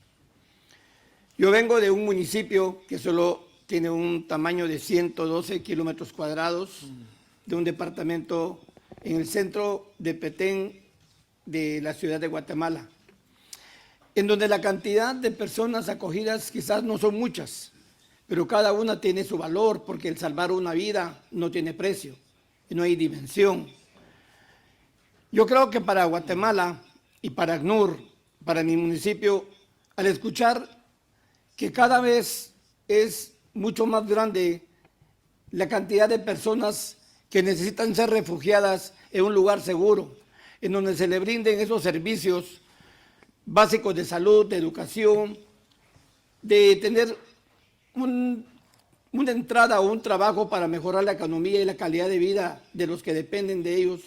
Yo vengo de un municipio que solo tiene un tamaño de 112 kilómetros cuadrados, de un departamento en el centro de Petén de la ciudad de Guatemala, en donde la cantidad de personas acogidas quizás no son muchas, pero cada una tiene su valor, porque el salvar una vida no tiene precio, y no hay dimensión. Yo creo que para Guatemala y para ACNUR, para mi municipio, al escuchar que cada vez es mucho más grande la cantidad de personas que necesitan ser refugiadas en un lugar seguro, en donde se le brinden esos servicios básicos de salud, de educación, de tener una entrada o un trabajo para mejorar la economía y la calidad de vida de los que dependen de ellos.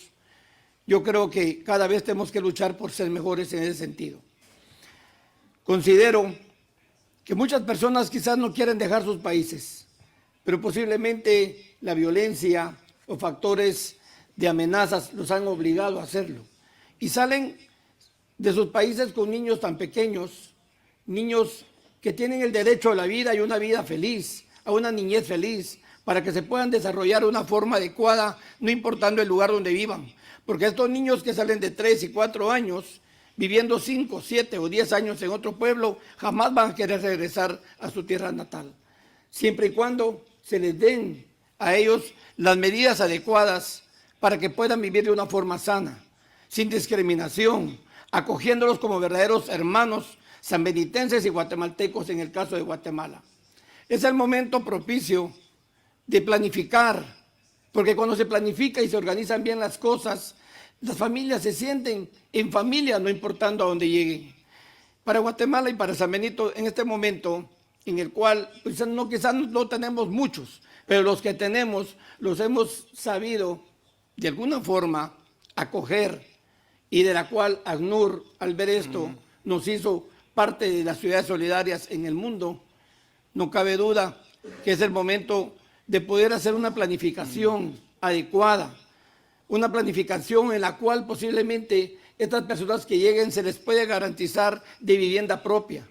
Yo creo que cada vez tenemos que luchar por ser mejores en ese sentido. Considero que muchas personas quizás no quieren dejar sus países, pero posiblemente la violencia o factores de amenazas los han obligado a hacerlo. Y salen de sus países con niños tan pequeños, niños que tienen el derecho a la vida y una vida feliz, a una niñez feliz, para que se puedan desarrollar de una forma adecuada, no importando el lugar donde vivan. Porque estos niños que salen de 3 y 4 años, viviendo 5, 7 o 10 años en otro pueblo, jamás van a querer regresar a su tierra natal, siempre y cuando se les den a ellos las medidas adecuadas para que puedan vivir de una forma sana, sin discriminación, acogiéndolos como verdaderos hermanos sanbenitenses y guatemaltecos en el caso de Guatemala. Es el momento propicio de planificar, porque cuando se planifica y se organizan bien las cosas, las familias se sienten en familia, no importando a dónde lleguen. Para Guatemala y para San Benito, en este momento en el cual quizás no tenemos muchos, pero los que tenemos los hemos sabido de alguna forma acoger, y de la cual ACNUR, al ver esto, nos hizo parte de las ciudades solidarias en el mundo. No cabe duda que es el momento de poder hacer una planificación adecuada, una planificación en la cual posiblemente estas personas que lleguen se les puede garantizar de vivienda propia,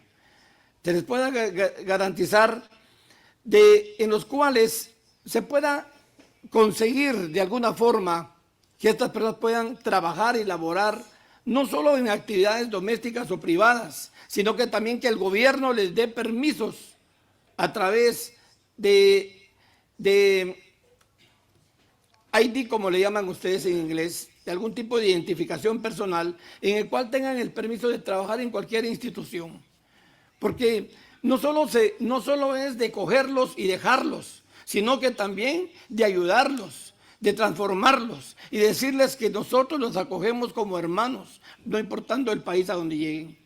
se les pueda garantizar en los cuales se pueda conseguir de alguna forma que estas personas puedan trabajar y laborar no solo en actividades domésticas o privadas, sino que también que el gobierno les dé permisos a través de ID, como le llaman ustedes en inglés, de algún tipo de identificación personal, en el cual tengan el permiso de trabajar en cualquier institución. Porque no solo es de cogerlos y dejarlos, sino que también de ayudarlos, de transformarlos y decirles que nosotros los acogemos como hermanos, no importando el país a donde lleguen.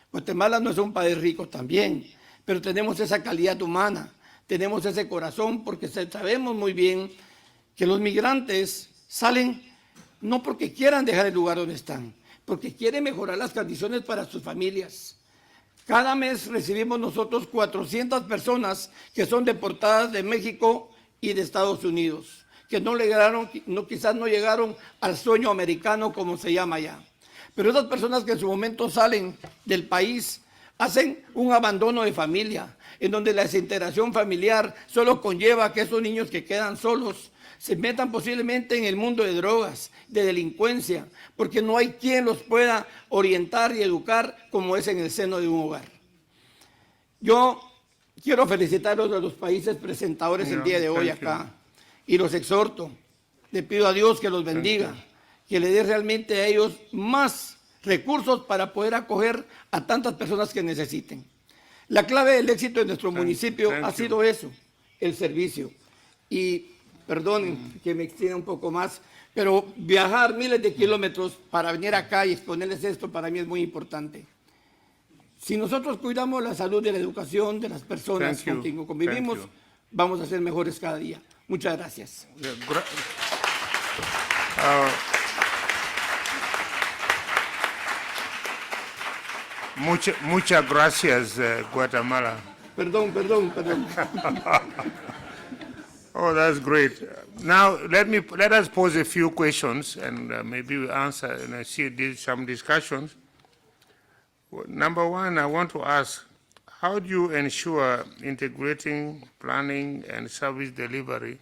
Guatemala no es un país rico también, pero tenemos esa calidad humana, tenemos ese corazón, porque sabemos muy bien que los migrantes salen no porque quieran dejar el lugar donde están, porque quiere mejorar las condiciones para sus familias. Cada mes recibimos nosotros 400 personas que son deportadas de México y de Estados Unidos, que quizás no llegaron al sueño americano, como se llama allá. Pero esas personas que en su momento salen del país hacen un abandono de familia, en donde la desintegración familiar solo conlleva que esos niños que quedan solos se metan posiblemente en el mundo de drogas, de delincuencia, porque no hay quien los pueda orientar y educar como es en el seno de un hogar. Yo quiero felicitarlos a los países presentadores el día de hoy acá y los exhorto, le pido a Dios que los bendiga, que le dé realmente a ellos más recursos para poder acoger a tantas personas que necesiten. La clave del éxito de nuestro municipio ha sido eso, el servicio. Y perdonen que me extienda un poco más, pero viajar miles de kilómetros para venir acá y exponerles esto para mí es muy importante. Si nosotros cuidamos la salud de la educación de las personas con quien convivimos, vamos a ser mejores cada día. Muchas gracias. Muchas gracias, Guatemala. Perdón. Oh, that's great. Now, let us pose a few questions and maybe we answer and I see some discussions. Well, number one, I want to ask, how do you ensure integrating planning and service delivery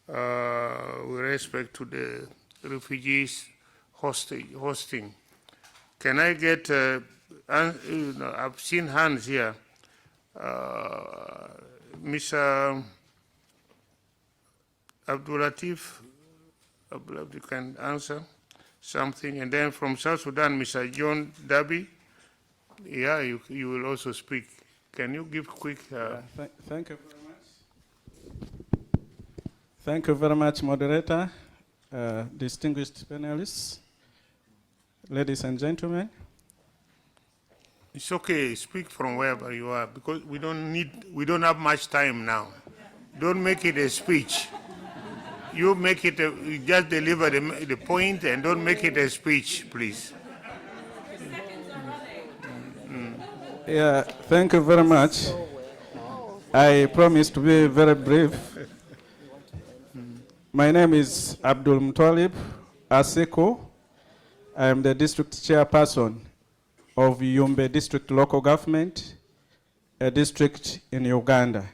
with respect to the refugees hosting? Can I get, I've seen hands here. Mr. Abdulatif, you can answer something. And then from South Sudan, Mr. John Dabi, yeah, you will also speak. Can you give quick? Thank you very much. Thank you very much, moderator, distinguished panelists, ladies and gentlemen. It's okay, speak from wherever you are, because we don't have much time now. Don't make it a speech. You make it, you just deliver the point and don't make it a speech, please. Yeah, thank you very much. I promise to be very brief. My name is Abdul Muttalib Aseko. I am the district chairperson of Yumbe District Local Government, a district in Uganda.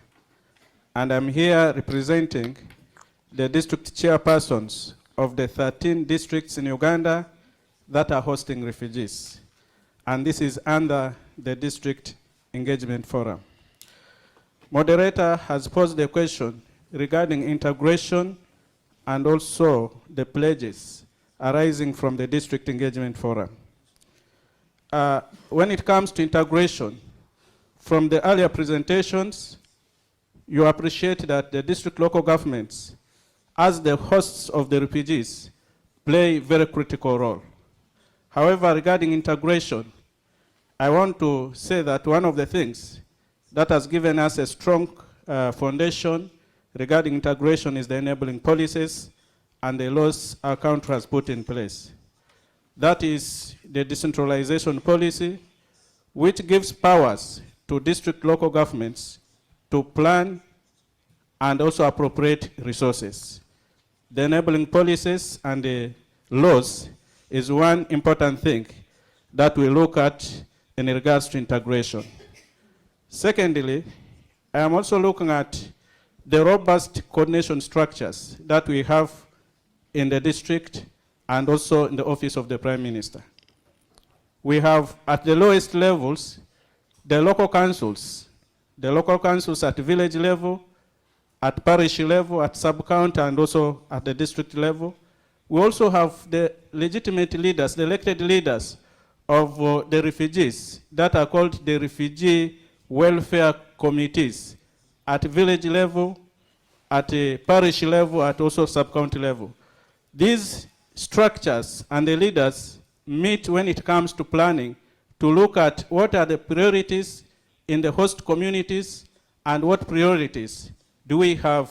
And I'm here representing the district chairpersons of the 13 districts in Uganda that are hosting refugees. And this is under the District Engagement Forum. Moderator has posed a question regarding integration and also the pledges arising from the District Engagement Forum. When it comes to integration, from the earlier presentations, you appreciate that the district local governments, as the hosts of the refugees, play a very critical role. However, regarding integration, I want to say that one of the things that has given us a strong foundation regarding integration is the enabling policies and the laws our country has put in place. That is the decentralization policy, which gives powers to district local governments to plan and also appropriate resources. The enabling policies and the laws is one important thing that we look at in regards to integration. Secondly, I am also looking at the robust coordination structures that we have in the district and also in the office of the Prime Minister. We have at the lowest levels, the local councils at village level, at parish level, at sub-county, and also at the district level. We also have the legitimate leaders, the elected leaders of the refugees that are called the refugee welfare committees at village level, at a parish level, at also sub-county level. These structures and the leaders meet when it comes to planning to look at what are the priorities in the host communities and what priorities do we have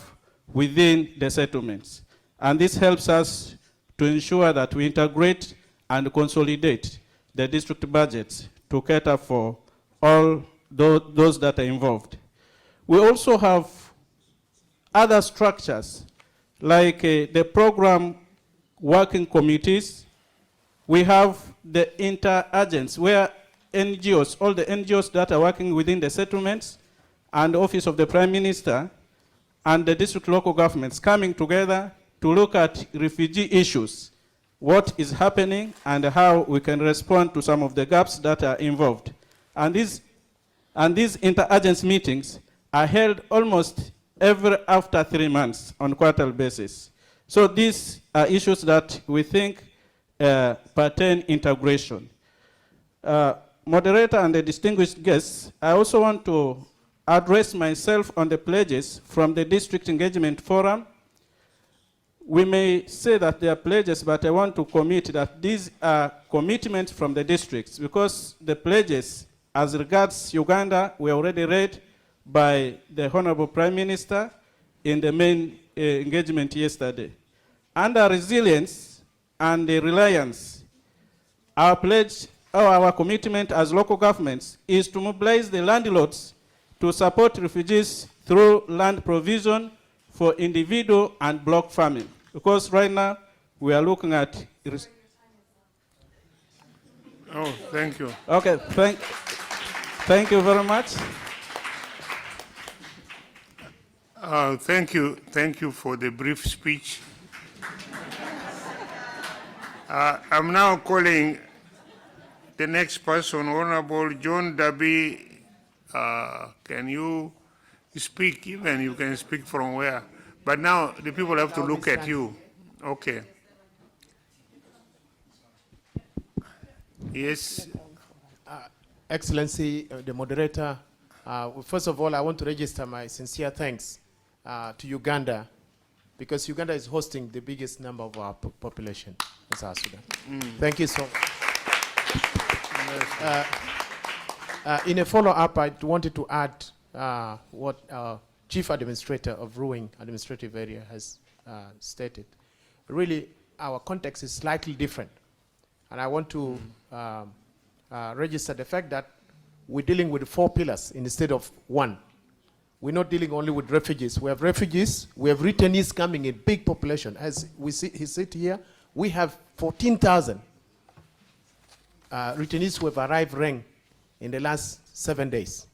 within the settlements. And this helps us to ensure that we integrate and consolidate the district budgets to cater for all those that are involved. We also have other structures like the program working committees. We have the inter-agents where NGOs, all the NGOs that are working within the settlements and the Office of the Prime Minister and the district local governments coming together to look at refugee issues, what is happening and how we can respond to some of the gaps that are involved. And these inter-agents meetings are held almost after 3 months on quarterly basis. So these are issues that we think pertain integration. Moderator and the distinguished guests, I also want to address myself on the pledges from the District Engagement Forum. We may say that they are pledges, but I want to commit that these are commitments from the districts, because the pledges as regards Uganda were already read by the Honorable Prime Minister in the main engagement yesterday. Under resilience and the reliance, our pledge, or our commitment as local governments is to mobilize the landlords to support refugees through land provision for individual and block farming. Because right now we are looking at... Oh, thank you. Okay, thank you very much. Thank you for the brief speech. I'm now calling the next person, Honorable John Dabi. Can you speak? Even you can speak from where? But now the people have to look at you. Okay. Yes. Excellency, the moderator, first of all, I want to register my sincere thanks to Uganda, because Uganda is hosting the biggest number of our population in South Sudan. Thank you so much. In a follow-up, I wanted to add what Chief Administrator of Ruang Administrative Area has stated. Really, our context is slightly different. And I want to register the fact that we're dealing with 4 pillars instead of 1. We're not dealing only with refugees. We have refugees, we have returnees coming in big population. As we sit here, we have 14,000 returnees who have arrived Reng in the last 7 days.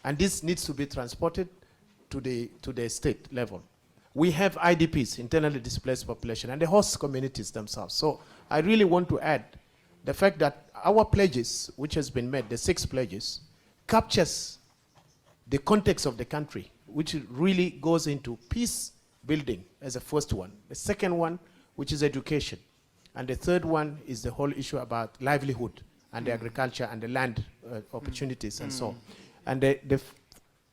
And this needs to be transported to the state level. We have IDPs, internally displaced population, and the host communities themselves. So I really want to add the fact that our pledges, which has been made, the 6 pledges, captures the context of the country, which really goes into peace building as a first one. The second one, which is education. And the third one is the whole issue about livelihood and the agriculture and the land opportunities and so on. And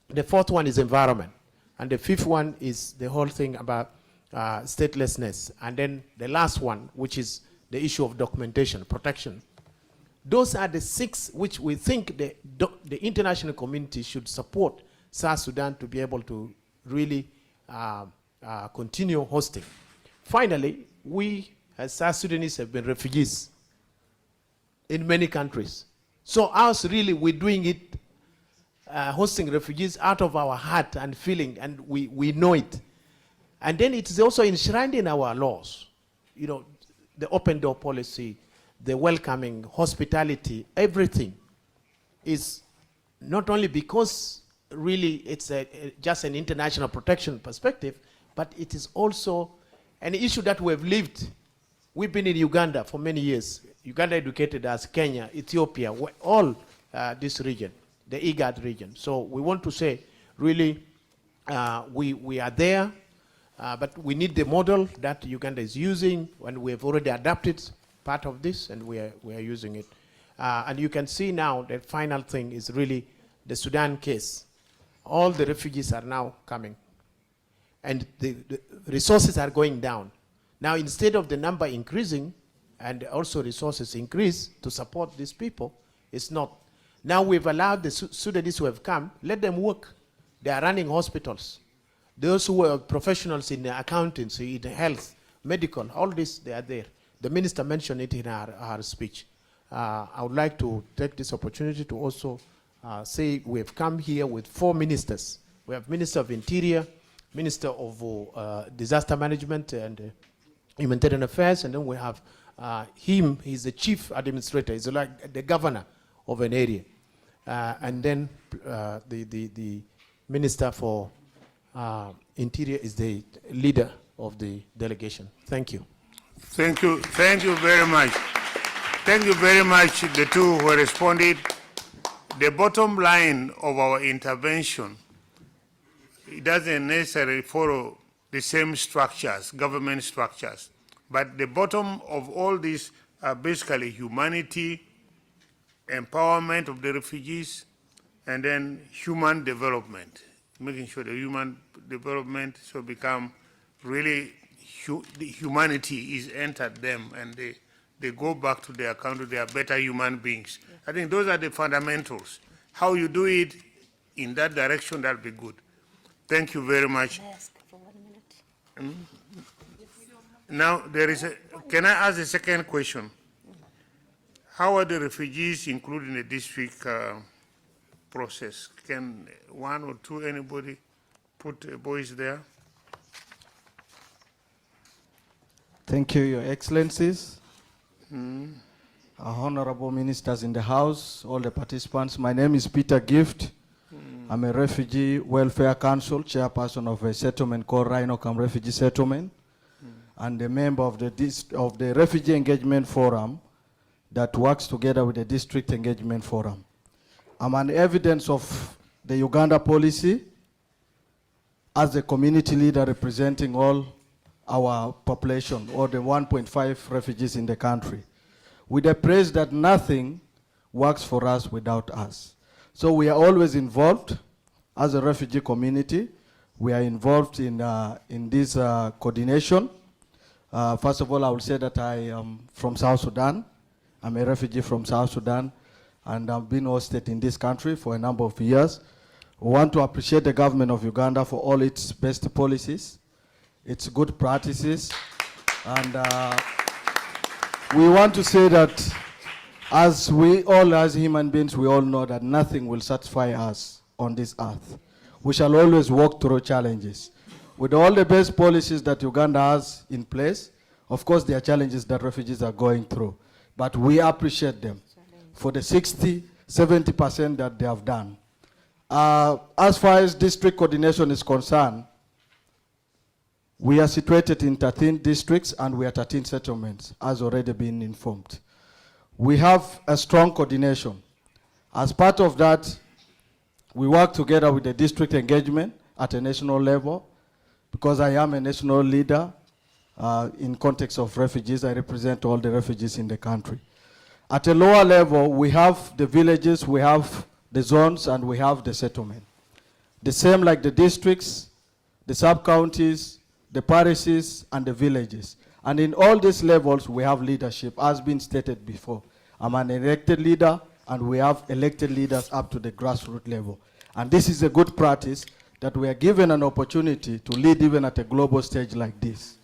the fourth one is environment. And the fifth one is the whole thing about statelessness. And then the last one, which is the issue of documentation, protection. Those are the 6 which we think the international community should support South Sudan to be able to really continue hosting. Finally, we as South Sudanese have been refugees in many countries. So us really, we're doing it, hosting refugees out of our heart and feeling, and we know it. And then it is also enshrined in our laws. You know, the open door policy, the welcoming, hospitality, everything is not only because really it's just an international protection perspective, but it is also an issue that we have lived. We've been in Uganda for many years. Uganda educated us, Kenya, Ethiopia, all this region, the IGAD region. So we want to say, really, we are there, but we need the model that Uganda is using, and we have already adapted part of this, and we are using it. And you can see now the final thing is really the Sudan case. All the refugees are now coming, and the resources are going down. Now, instead of the number increasing, and also resources increase to support these people, it's not. Now we've allowed the Sudanese who have come, let them work. They are running hospitals. Those who are professionals in the accountancy, in the health, medical, all this, they are there. The minister mentioned it in her speech. I would like to take this opportunity to also say we have come here with 4 ministers. We have Minister of Interior, Minister of Disaster Management and Humanitarian Affairs, and then we have him, he's the chief administrator, he's like the governor of an area. And then the Minister for Interior is the leader of the delegation. Thank you. Thank you very much. Thank you very much, the two who responded. The bottom line of our intervention, it doesn't necessarily follow the same structures, government structures, but the bottom of all these are basically humanity, empowerment of the refugees, and then human development, making sure the human development should become really, the humanity is entered them and they go back to their country, they are better human beings. I think those are the fundamentals. How you do it in that direction, that'll be good. Thank you very much. Can I ask for 1 minute? Now, can I ask a second question? How are the refugees included in the district process? Can 1 or 2, anybody put a voice there? Thank you, Your Excellencies, honorable ministers in the House, all the participants. My name is Peter Gift. I'm a Refugee Welfare Council, chairperson of a settlement called Rhino Camp Refugee Settlement, and a member of the Refugee Engagement Forum that works together with the District Engagement Forum. I'm an evidence of the Uganda policy as a community leader representing all our population, or the 1.5 refugees in the country, with the praise that nothing works for us without us. So we are always involved as a refugee community. We are involved in this coordination. First of all, I will say that I am from South Sudan. I'm a refugee from South Sudan, and I've been hosted in this country for a number of years. We want to appreciate the government of Uganda for all its best policies, its good practices, and we want to say that as we all, as human beings, we all know that nothing will satisfy us on this earth. We shall always walk through challenges. With all the best policies that Uganda has in place, of course there are challenges that refugees are going through, but we appreciate them for the 60–70% that they have done. As far as district coordination is concerned, we are situated in 13 districts and we are 13 settlements, as already been informed. We have a strong coordination. As part of that, we work together with the district engagement at a national level. Because I am a national leader in context of refugees, I represent all the refugees in the country. At a lower level, we have the villages, we have the zones, and we have the settlement. The same like the districts, the sub-counties, the parishes, and the villages. And in all these levels, we have leadership, as been stated before. I'm an elected leader, and we have elected leaders up to the grassroots level. And this is a good practice that we are given an opportunity to lead even at a global stage like this.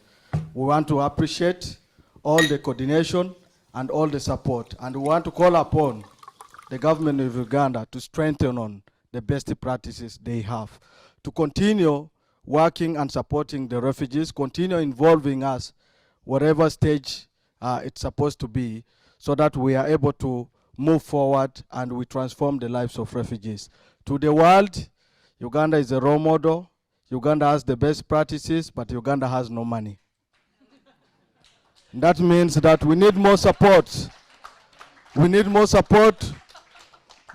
We want to appreciate all the coordination and all the support, and we want to call upon the government of Uganda to strengthen on the best practices they have, to continue working and supporting the refugees, continue involving us whatever stage it's supposed to be, so that we are able to move forward and we transform the lives of refugees. To the world, Uganda is a role model. Uganda has the best practices, but Uganda has no money. That means that we need more support. We need more support.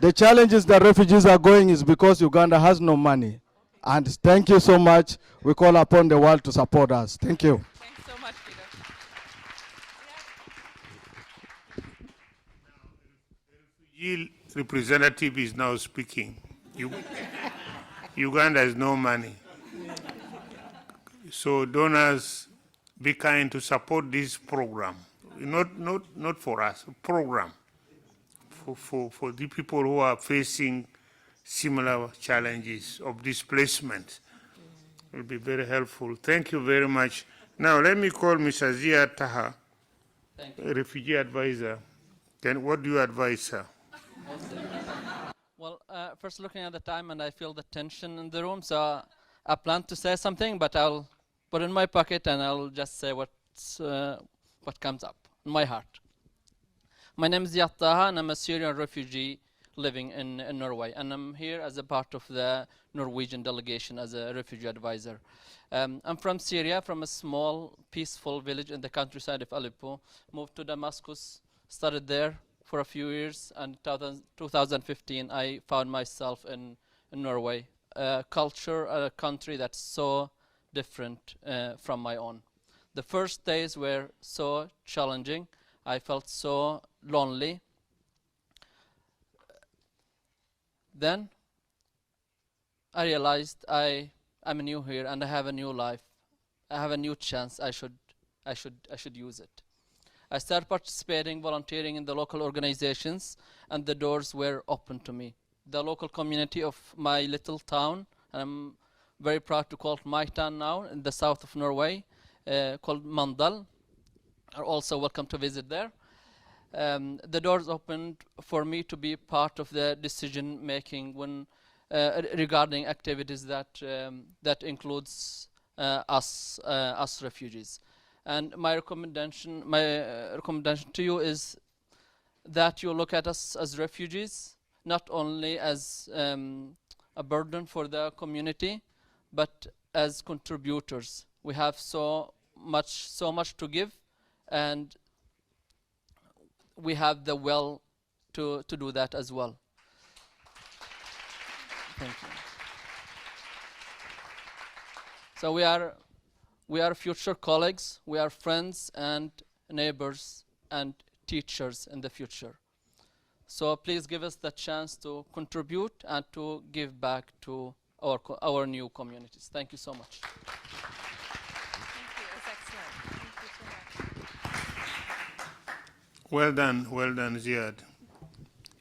The challenges that refugees are going is because Uganda has no money. And thank you so much. We call upon the world to support us. Thank you. Thanks so much, Peter. Refugee representative is now speaking. Uganda has no money. So donors, be kind to support this program. Not for us, program. For the people who are facing similar challenges of displacement. It will be very helpful. Thank you very much. Now let me call Ms. Azia Taha, Thank you. refugee advisor. What do you advise, sir? Well, first looking at the time, and I feel the tension in the room, so I plan to say something, but I'll put it in my pocket and I'll just say what comes up in my heart. My name is Yattaha, and I'm a Syrian refugee living in Norway, and I'm here as a part of the Norwegian delegation as a refugee advisor. I'm from Syria, from a small, peaceful village in the countryside of Aleppo. Moved to Damascus, studied there for a few years, and 2015 I found myself in Norway, a culture, a country that's so different from my own. The first days were so challenging. I felt so lonely. Then I realized I'm new here and I have a new life. I have a new chance. I should use it. I started participating, volunteering in the local organizations, and the doors were open to me. The local community of my little town, and I'm very proud to call it my town now, in the south of Norway, called Mandal, are also welcome to visit there. The doors opened for me to be part of the decision making when regarding activities that includes us refugees. And my recommendation to you is that you look at us as refugees, not only as a burden for the community, but as contributors. We have so much to give, and we have the will to do that as well. Thank you. So we are future colleagues, we are friends and neighbors and teachers in the future. So please give us the chance to contribute and to give back to our new communities. Thank you so much. Well done, Ziad.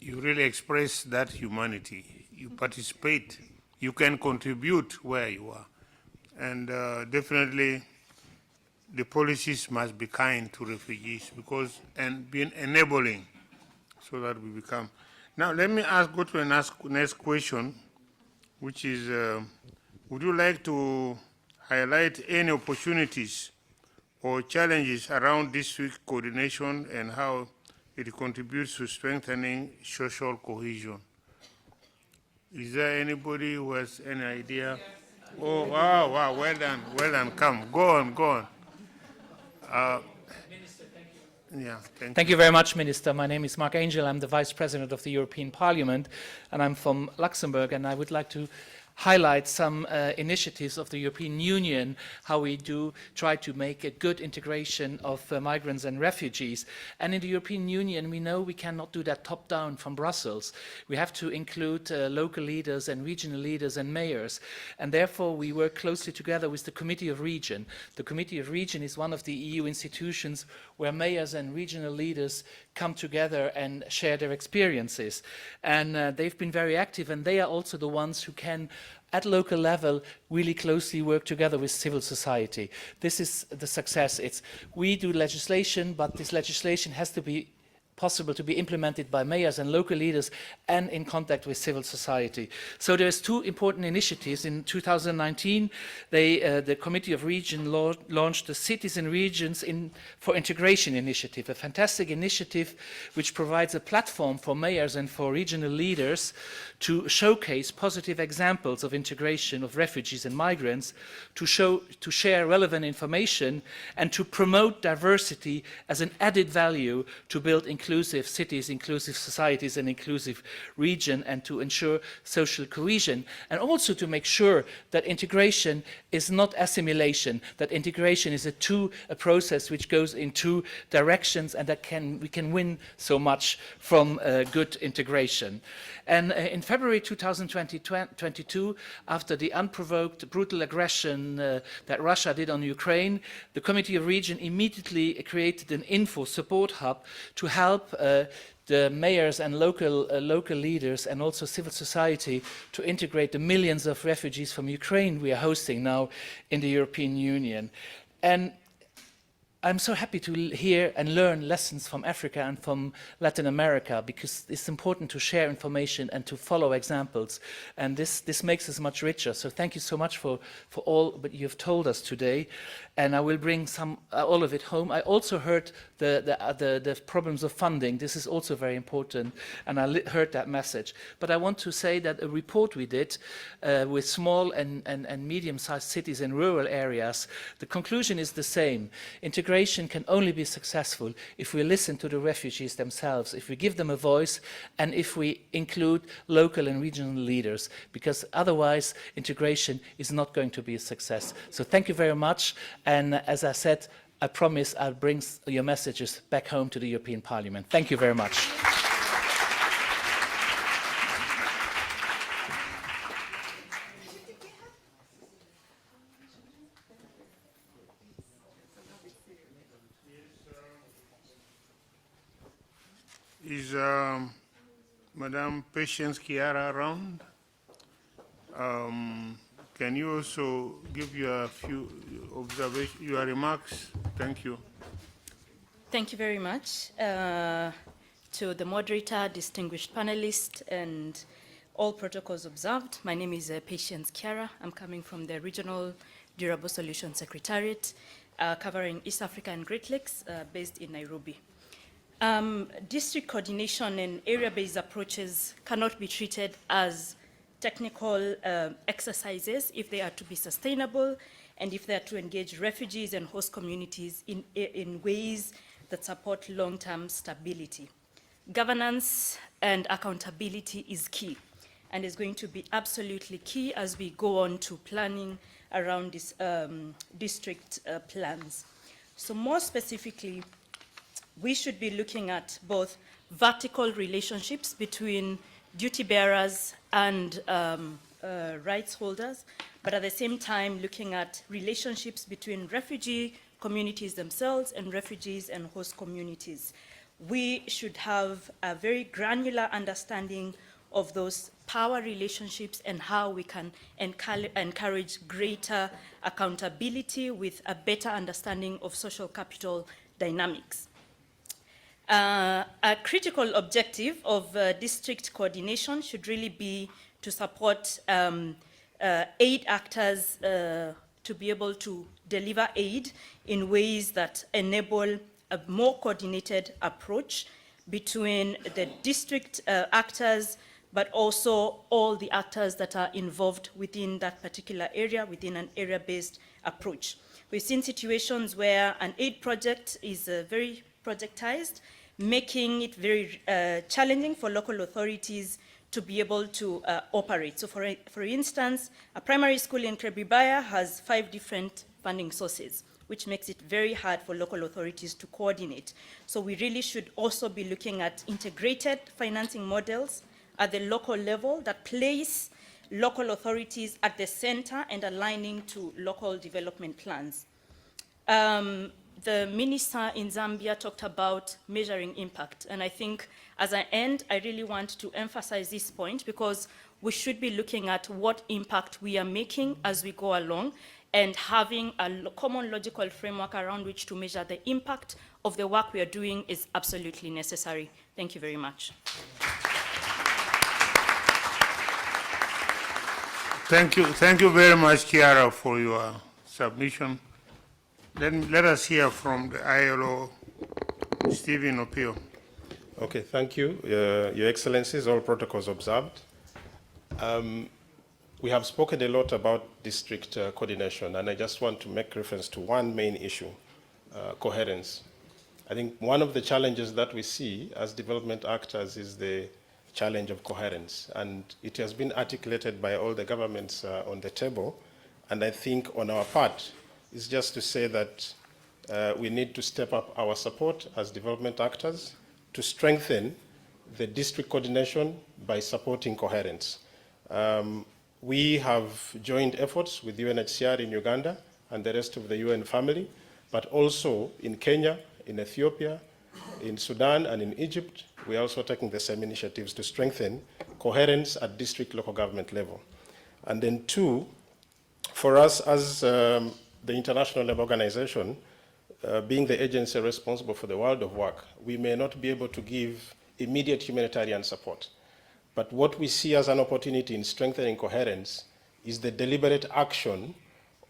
You really express that humanity. You participate. You can contribute where you are. And definitely the policies must be kind to refugees and be enabling so that we become. Now let me go to the next question, which is, would you like to highlight any opportunities or challenges around district coordination and how it contributes to strengthening social cohesion? Is there anybody who has any idea? Oh, wow, well done, come, go on. Yeah, Thank you very much, Minister. My name is Mark Angel. I'm the Vice President of the European Parliament, and I'm from Luxembourg, and I would like to highlight some initiatives of the European Union, how we do try to make a good integration of migrants and refugees. And in the European Union, we know we cannot do that top-down from Brussels. We have to include local leaders and regional leaders and mayors. And therefore, we work closely together with the Committee of Region. The Committee of Region is one of the EU institutions where mayors and regional leaders come together and share their experiences. And they've been very active, and they are also the ones who can, at local level, really closely work together with civil society. This is the success. We do legislation, but this legislation has to be possible to be implemented by mayors and local leaders and in contact with civil society. So there's two important initiatives. In 2019, the Committee of Region launched the Cities and Regions for Integration initiative, a fantastic initiative which provides a platform for mayors and for regional leaders to showcase positive examples of integration of refugees and migrants, to share relevant information, and to promote diversity as an added value to build inclusive cities, inclusive societies, and inclusive region, and to ensure social cohesion, and also to make sure that integration is not assimilation, that integration is a process which goes in two directions, and that we can win so much from good integration. And in February 2022, after the unprovoked brutal aggression that Russia did on Ukraine, the Committee of Region immediately created an info support hub to help the mayors and local leaders and also civil society to integrate the millions of refugees from Ukraine we are hosting now in the European Union. And I'm so happy to hear and learn lessons from Africa and from Latin America, because it's important to share information and to follow examples. And this makes us much richer. So thank you so much for all that you've told us today. And I will bring all of it home. I also heard the problems of funding. This is also very important, and I heard that message. But I want to say that a report we did with small and medium-sized cities in rural areas, the conclusion is the same. Integration can only be successful if we listen to the refugees themselves, if we give them a voice, and if we include local and regional leaders, because otherwise integration is not going to be a success. So thank you very much. And as I said, I promise I'll bring your messages back home to the European Parliament. Thank you very much. Is Madame Patience Chiara around? Can you also give your few observations, your remarks? Thank you. Thank you very much to the moderator, distinguished panelists, and all protocols observed. My name is Patience Chiara. I'm coming from the Regional Durable Solutions Secretariat, covering East Africa and Great Lakes, based in Nairobi. District coordination and area-based approaches cannot be treated as technical exercises if they are to be sustainable and if they are to engage refugees and host communities in ways that support long-term stability. Governance and accountability is key and is going to be absolutely key as we go on to planning around this district plans. So more specifically, we should be looking at both vertical relationships between duty bearers and rights holders, but at the same time looking at relationships between refugee communities themselves and refugees and host communities. We should have a very granular understanding of those power relationships and how we can encourage greater accountability with a better understanding of social capital dynamics. A critical objective of district coordination should really be to support aid actors to be able to deliver aid in ways that enable a more coordinated approach between the district actors, but also all the actors that are involved within that particular area, within an area-based approach. We've seen situations where an aid project is very projectized, making it very challenging for local authorities to be able to operate. So for instance, a primary school in Krebibaya has 5 different funding sources, which makes it very hard for local authorities to coordinate. So we really should also be looking at integrated financing models at the local level that place local authorities at the center and aligning to local development plans. The minister in Zambia talked about measuring impact, and I think as I end, I really want to emphasize this point because we should be looking at what impact we are making as we go along and having a common logical framework around which to measure the impact of the work we are doing is absolutely necessary. Thank you very much. Thank you very much, Chiara, for your submission. Then let us hear from the ILO, Stephen Opio. Okay, thank you. Your Excellencies, all protocols observed. We have spoken a lot about district coordination, and I just want to make reference to one main issue, coherence. I think one of the challenges that we see as development actors is the challenge of coherence, and it has been articulated by all the governments on the table, and I think on our part, is just to say that we need to step up our support as development actors to strengthen the district coordination by supporting coherence. We have joined efforts with UNHCR in Uganda and the rest of the UN family, but also in Kenya, in Ethiopia, in Sudan, and in Egypt. We are also taking the same initiatives to strengthen coherence at district local government level. And then 2, for us as the International Labour Organization, being the agency responsible for the world of work, we may not be able to give immediate humanitarian support. But what we see as an opportunity in strengthening coherence is the deliberate action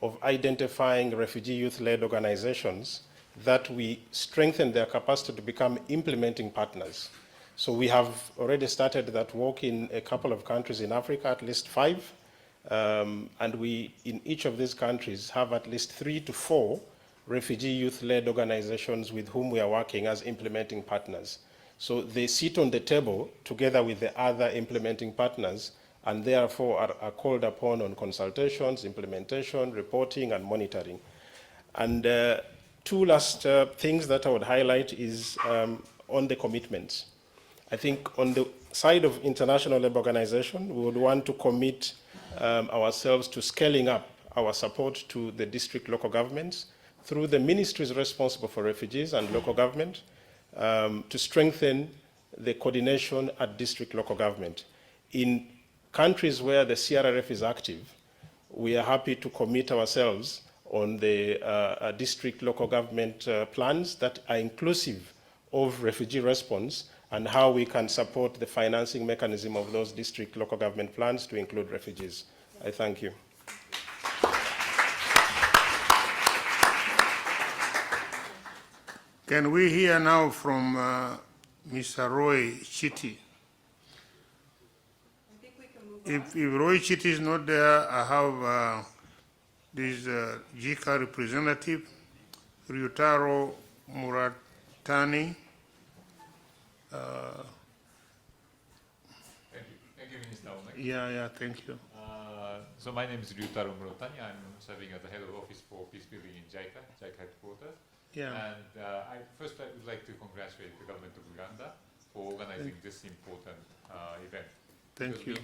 of identifying refugee youth-led organizations that we strengthen their capacity to become implementing partners. So we have already started that work in a couple of countries in Africa, at least 5, and we, in each of these countries, have at least 3 to 4 refugee youth-led organizations with whom we are working as implementing partners. So they sit on the table together with the other implementing partners, and therefore are called upon on consultations, implementation, reporting, and monitoring. And 2 last things that I would highlight is on the commitments. I think on the side of International Labour Organization, we would want to commit ourselves to scaling up our support to the district local governments through the ministries responsible for refugees and local government, to strengthen the coordination at district local government. In countries where the CRRF is active, we are happy to commit ourselves on the district local government plans that are inclusive of refugee response and how we can support the financing mechanism of those district local government plans to include refugees. I thank you. Can we hear now from Mr. Roy Chitty? If Roy Chitty is not there, I have this JICA representative, Ryutaro Muratani. Thank you, Minister Onek. Yeah, thank you. So my name is Ryutaro Muratani. I'm serving as the head of office for peace building in JICA headquarters. Yeah. And I would like to congratulate the government of Uganda for organizing this important event. Thank you.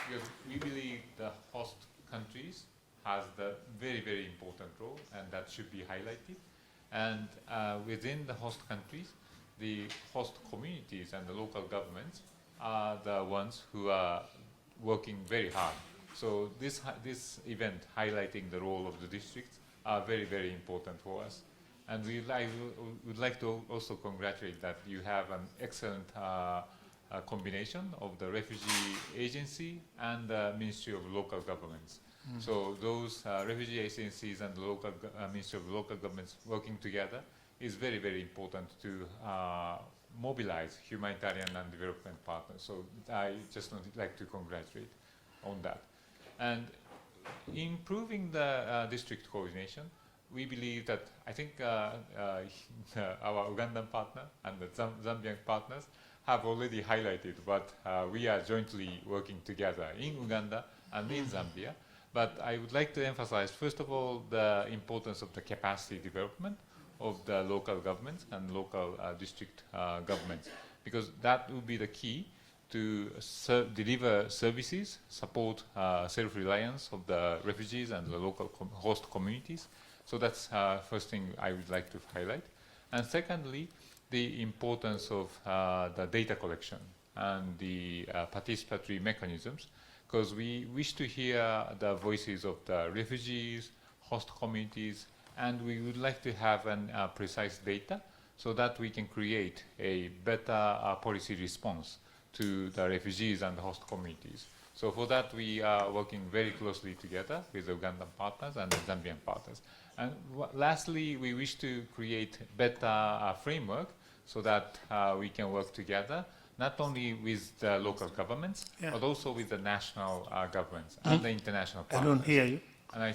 Because we believe the host countries has the very, very important role, and that should be highlighted. And within the host countries, the host communities and the local governments are the ones who are working very hard. So this event highlighting the role of the districts are very, very important for us. And we would like to also congratulate that you have an excellent combination of the Refugee Agency and the Ministry of Local Governments. So those refugee agencies and the local Ministry of Local Governments working together is very, very important to mobilize humanitarian and development partners. So I just would like to congratulate on that. And improving the district coordination, we believe that, I think our Ugandan partner and the Zambian partners have already highlighted what we are jointly working together in Uganda and in Zambia. But I would like to emphasize, first of all, the importance of the capacity development of the local governments and local district governments, because that will be the key to deliver services, support self-reliance of the refugees and the local host communities. So that's first thing I would like to highlight. And secondly, the importance of the data collection and the participatory mechanisms, because we wish to hear the voices of the refugees, host communities, and we would like to have precise data so that we can create a better policy response to the refugees and the host communities. So for that, we are working very closely together with the Ugandan partners and the Zambian partners. And lastly, we wish to create better framework so that we can work together, not only with the local governments, but also with the national governments and the international partners. I don't hear you. And I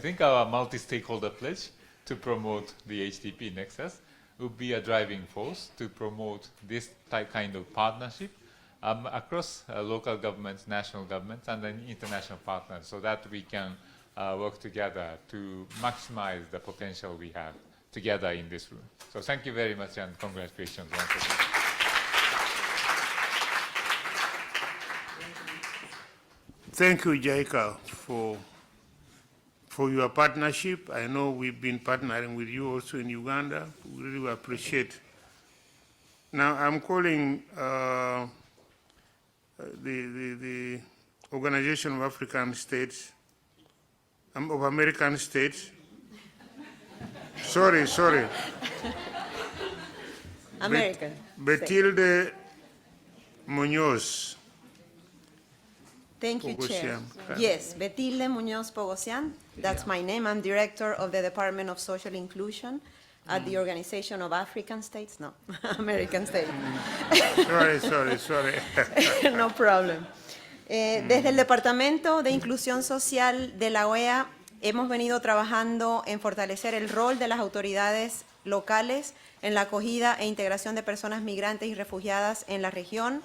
think our multi-stakeholder pledge to promote the HDP Nexus will be a driving force to promote this kind of partnership across local governments, national governments, and then international partners, so that we can work together to maximize the potential we have together in this room. So thank you very much, and congratulations once again. Thank you, JICA, for your partnership. I know we've been partnering with you also in Uganda. We really appreciate. Now I'm calling the Organization of African States, of American States. Sorry. American. Betilde Muñoz. Thank you, Chair. Pogosian. Yes, Betilde Muñoz Pogosian. That's my name. I'm director of the Department of Social Inclusion at the Organization of African States. No, American States. Sorry. No problem. Desde el Departamento de Inclusión Social de la OEA hemos venido trabajando en fortalecer el rol de las autoridades locales en la acogida e integración de personas migrantes y refugiadas en la región.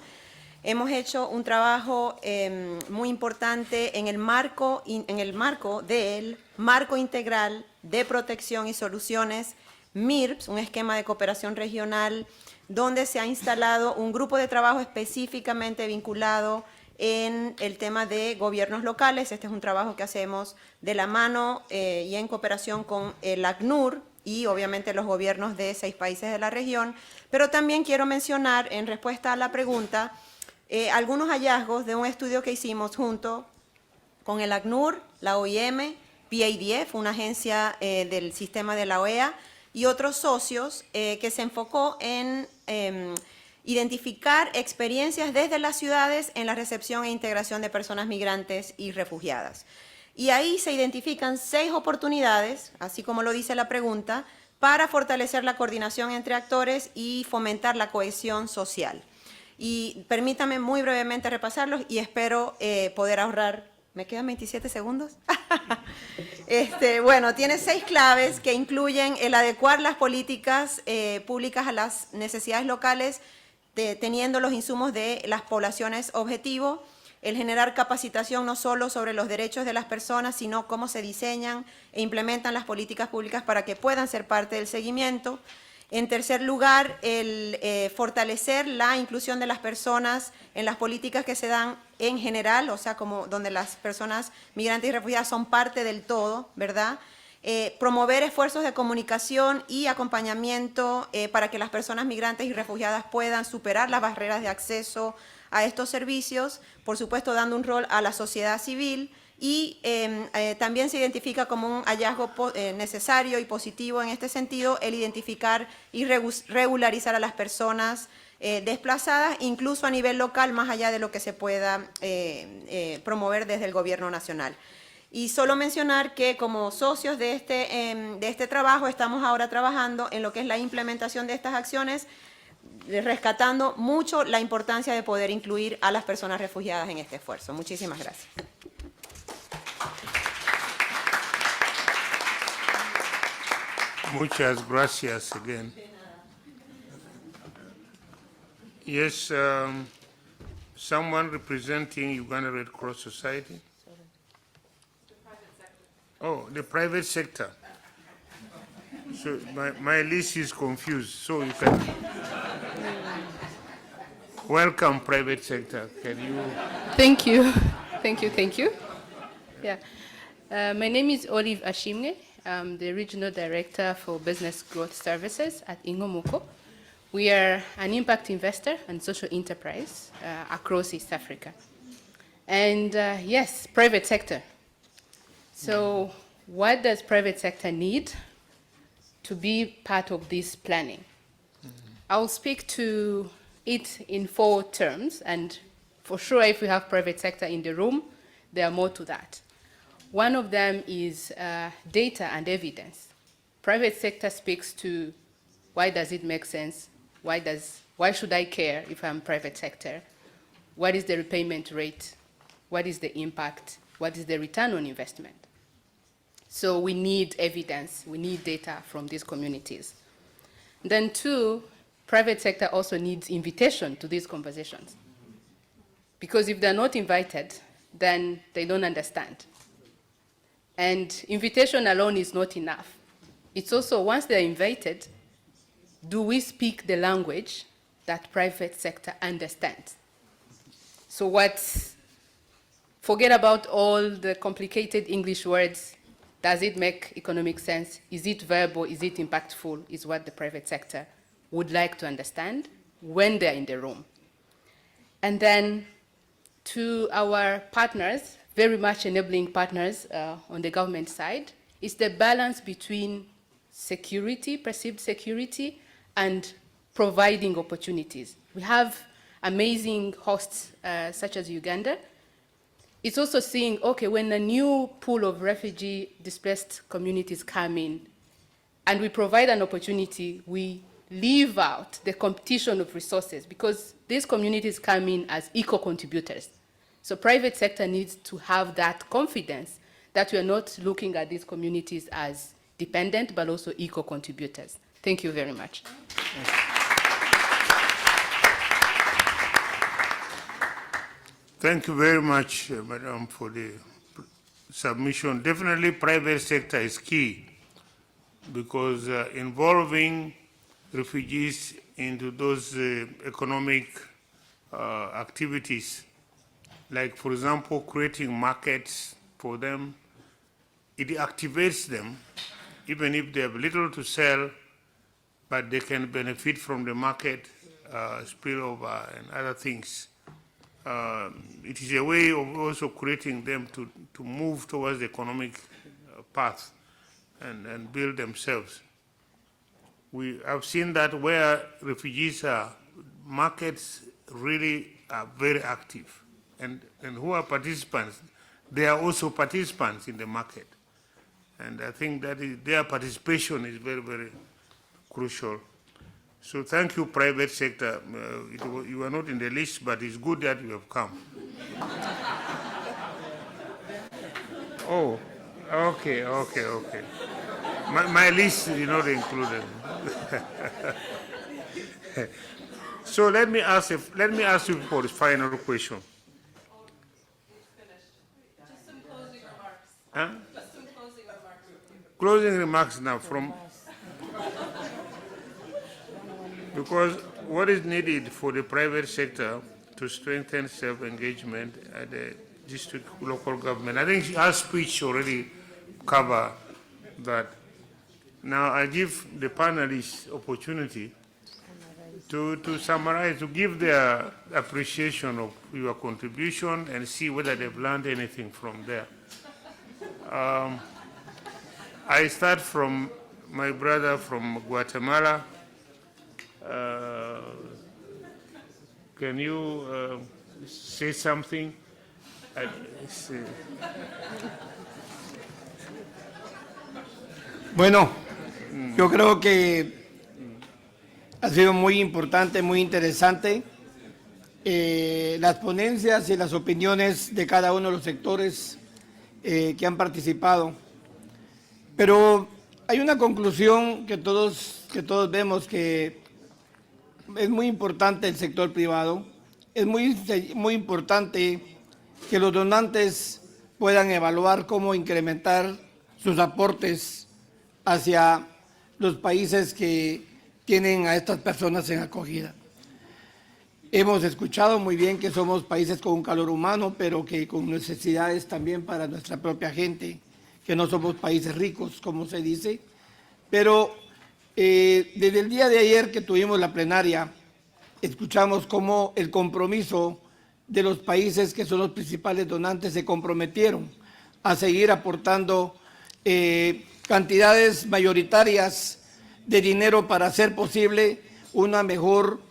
Hemos hecho un trabajo muy importante en el marco del Marco Integral de Protección y Soluciones, MIRPS, un esquema de cooperación regional, donde se ha instalado un grupo de trabajo específicamente vinculado en el tema de gobiernos locales. Este es un trabajo que hacemos de la mano y en cooperación con el ACNUR y obviamente los gobiernos de 6 países de la región. Pero también quiero mencionar, en respuesta a la pregunta, algunos hallazgos de un estudio que hicimos junto con el ACNUR, la OIM, PADF, una agencia del sistema de la OEA, y otros socios que se enfocó en identificar experiencias desde las ciudades en la recepción e integración de personas migrantes y refugiadas. Y ahí se identifican 6 oportunidades, así como lo dice la pregunta, para fortalecer la coordinación entre actores y fomentar la cohesión social. Y permítame muy brevemente repasarlos y espero poder ahorrar. ¿Me quedan 27 segundos? Bueno, tiene 6 claves que incluyen el adecuar las políticas públicas a las necesidades locales, teniendo los insumos de las poblaciones objetivo, el generar capacitación no solo sobre los derechos de las personas, sino cómo se diseñan e implementan las políticas públicas para que puedan ser parte del seguimiento. En tercer lugar, el fortalecer la inclusión de las personas en las políticas que se dan en general, o sea, como donde las personas migrantes y refugiadas son parte del todo, ¿verdad? Promover esfuerzos de comunicación y acompañamiento para que las personas migrantes y refugiadas puedan superar las barreras de acceso a estos servicios, por supuesto dando un rol a la sociedad civil. Y también se identifica como un hallazgo necesario y positivo en este sentido el identificar y regularizar a las personas desplazadas, incluso a nivel local, más allá de lo que se pueda promover desde el gobierno nacional. Y solo mencionar que como socios de este trabajo estamos ahora trabajando en lo que es la implementación de estas acciones, rescatando mucho la importancia de poder incluir a las personas refugiadas en este esfuerzo. Muchísimas gracias. Muchas gracias again. Yes, someone representing Uganda Red Cross Society? Oh, the private sector. So my list is confused, so you can... Welcome, private sector. Can you... Thank you. Thank you. Yeah. My name is Olive Ashimwe. I'm the Regional Director for Business Growth Services at Ingomoko. We are an impact investor and social enterprise across East Africa. And yes, private sector. So what does private sector need to be part of this planning? I'll speak to it in 4 terms, and for sure if we have private sector in the room, there are more to that. One of them is data and evidence. Private sector speaks to why does it make sense? Why should I care if I'm private sector? What is the repayment rate? What is the impact? What is the return on investment? So we need evidence, we need data from these communities. Then 2, private sector also needs invitation to these conversations. Because if they're not invited, then they don't understand. And invitation alone is not enough. It's also, once they're invited, do we speak the language that private sector understands? So forget about all the complicated English words. Does it make economic sense? Is it viable? Is it impactful? Is what the private sector would like to understand when they're in the room. And then to our partners, very much enabling partners on the government side, is the balance between security, perceived security, and providing opportunities. We have amazing hosts such as Uganda. It's also seeing, okay, when a new pool of refugee displaced communities come in and we provide an opportunity, we leave out the competition of resources because these communities come in as equal contributors. So private sector needs to have that confidence that we are not looking at these communities as dependent, but also equal contributors. Thank you very much. Thank you very much, Madam, for the submission. Definitely private sector is key because involving refugees into those economic activities, like for example, creating markets for them, it activates them, even if they have little to sell, but they can benefit from the market spillover and other things. It is a way of also creating them to move towards the economic path and build themselves. We have seen that where refugees are, markets really are very active. And who are participants, they are also participants in the market. And I think that their participation is very, very crucial. So thank you, private sector. You are not in the list, but it's good that you have come. Oh, okay. My list is not included. So let me ask you for the final question. Just some closing remarks. Huh? Just some closing remarks. Closing remarks now from. Because what is needed for the private sector to strengthen self-engagement at the district local government, I think our speech already covered that. Now I give the panelists opportunity to summarize, to give their appreciation of your contribution and see whether they've learned anything from there. I start from my brother from Guatemala. Can you say something? Bueno, yo creo que ha sido muy importante, muy interesante las ponencias y las opiniones de cada uno de los sectores que han participado. Pero hay una conclusión que todos vemos, que es muy importante el sector privado, es muy importante que los donantes puedan evaluar cómo incrementar sus aportes hacia los países que tienen a estas personas en acogida. Hemos escuchado muy bien que somos países con un calor humano, pero que con necesidades también para nuestra propia gente, que no somos países ricos, como se dice. Pero desde el día de ayer que tuvimos la plenaria, escuchamos cómo el compromiso de los países que son los principales donantes se comprometieron a seguir aportando cantidades mayoritarias de dinero para hacer posible una mejor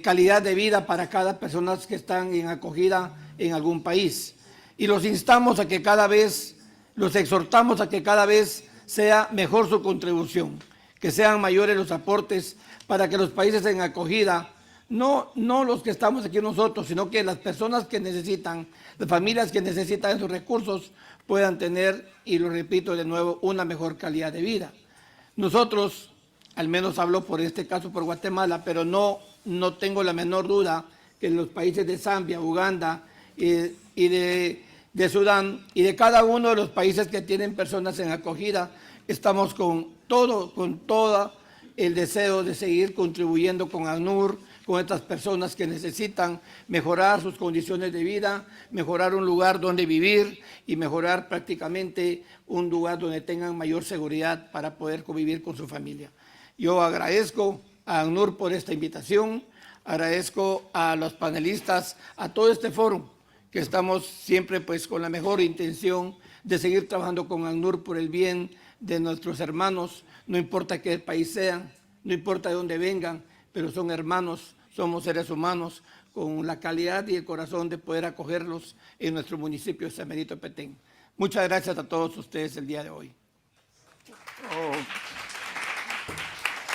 calidad de vida para cada persona que están en acogida en algún país. Y los instamos a que cada vez, los exhortamos a que cada vez sea mejor su contribución, que sean mayores los aportes para que los países en acogida, no los que estamos aquí nosotros, sino que las personas que necesitan, las familias que necesitan esos recursos puedan tener, y lo repito de nuevo, una mejor calidad de vida. Nosotros, al menos hablo por este caso por Guatemala, pero no tengo la menor duda que en los países de Zambia, Uganda y de Sudán y de cada uno de los países que tienen personas en acogida, estamos con todo el deseo de seguir contribuyendo con ACNUR, con estas personas que necesitan mejorar sus condiciones de vida, mejorar un lugar donde vivir y mejorar prácticamente un lugar donde tengan mayor seguridad para poder convivir con su familia. Yo agradezco a ACNUR por esta invitación, agradezco a los panelistas, a todo este foro, que estamos siempre pues con la mejor intención de seguir trabajando con ACNUR por el bien de nuestros hermanos, no importa qué país sean, no importa de dónde vengan, pero son hermanos, somos seres humanos con la calidad y el corazón de poder acogerlos en nuestro municipio de San Benito Petén. Muchas gracias a todos ustedes el día de hoy. Oh,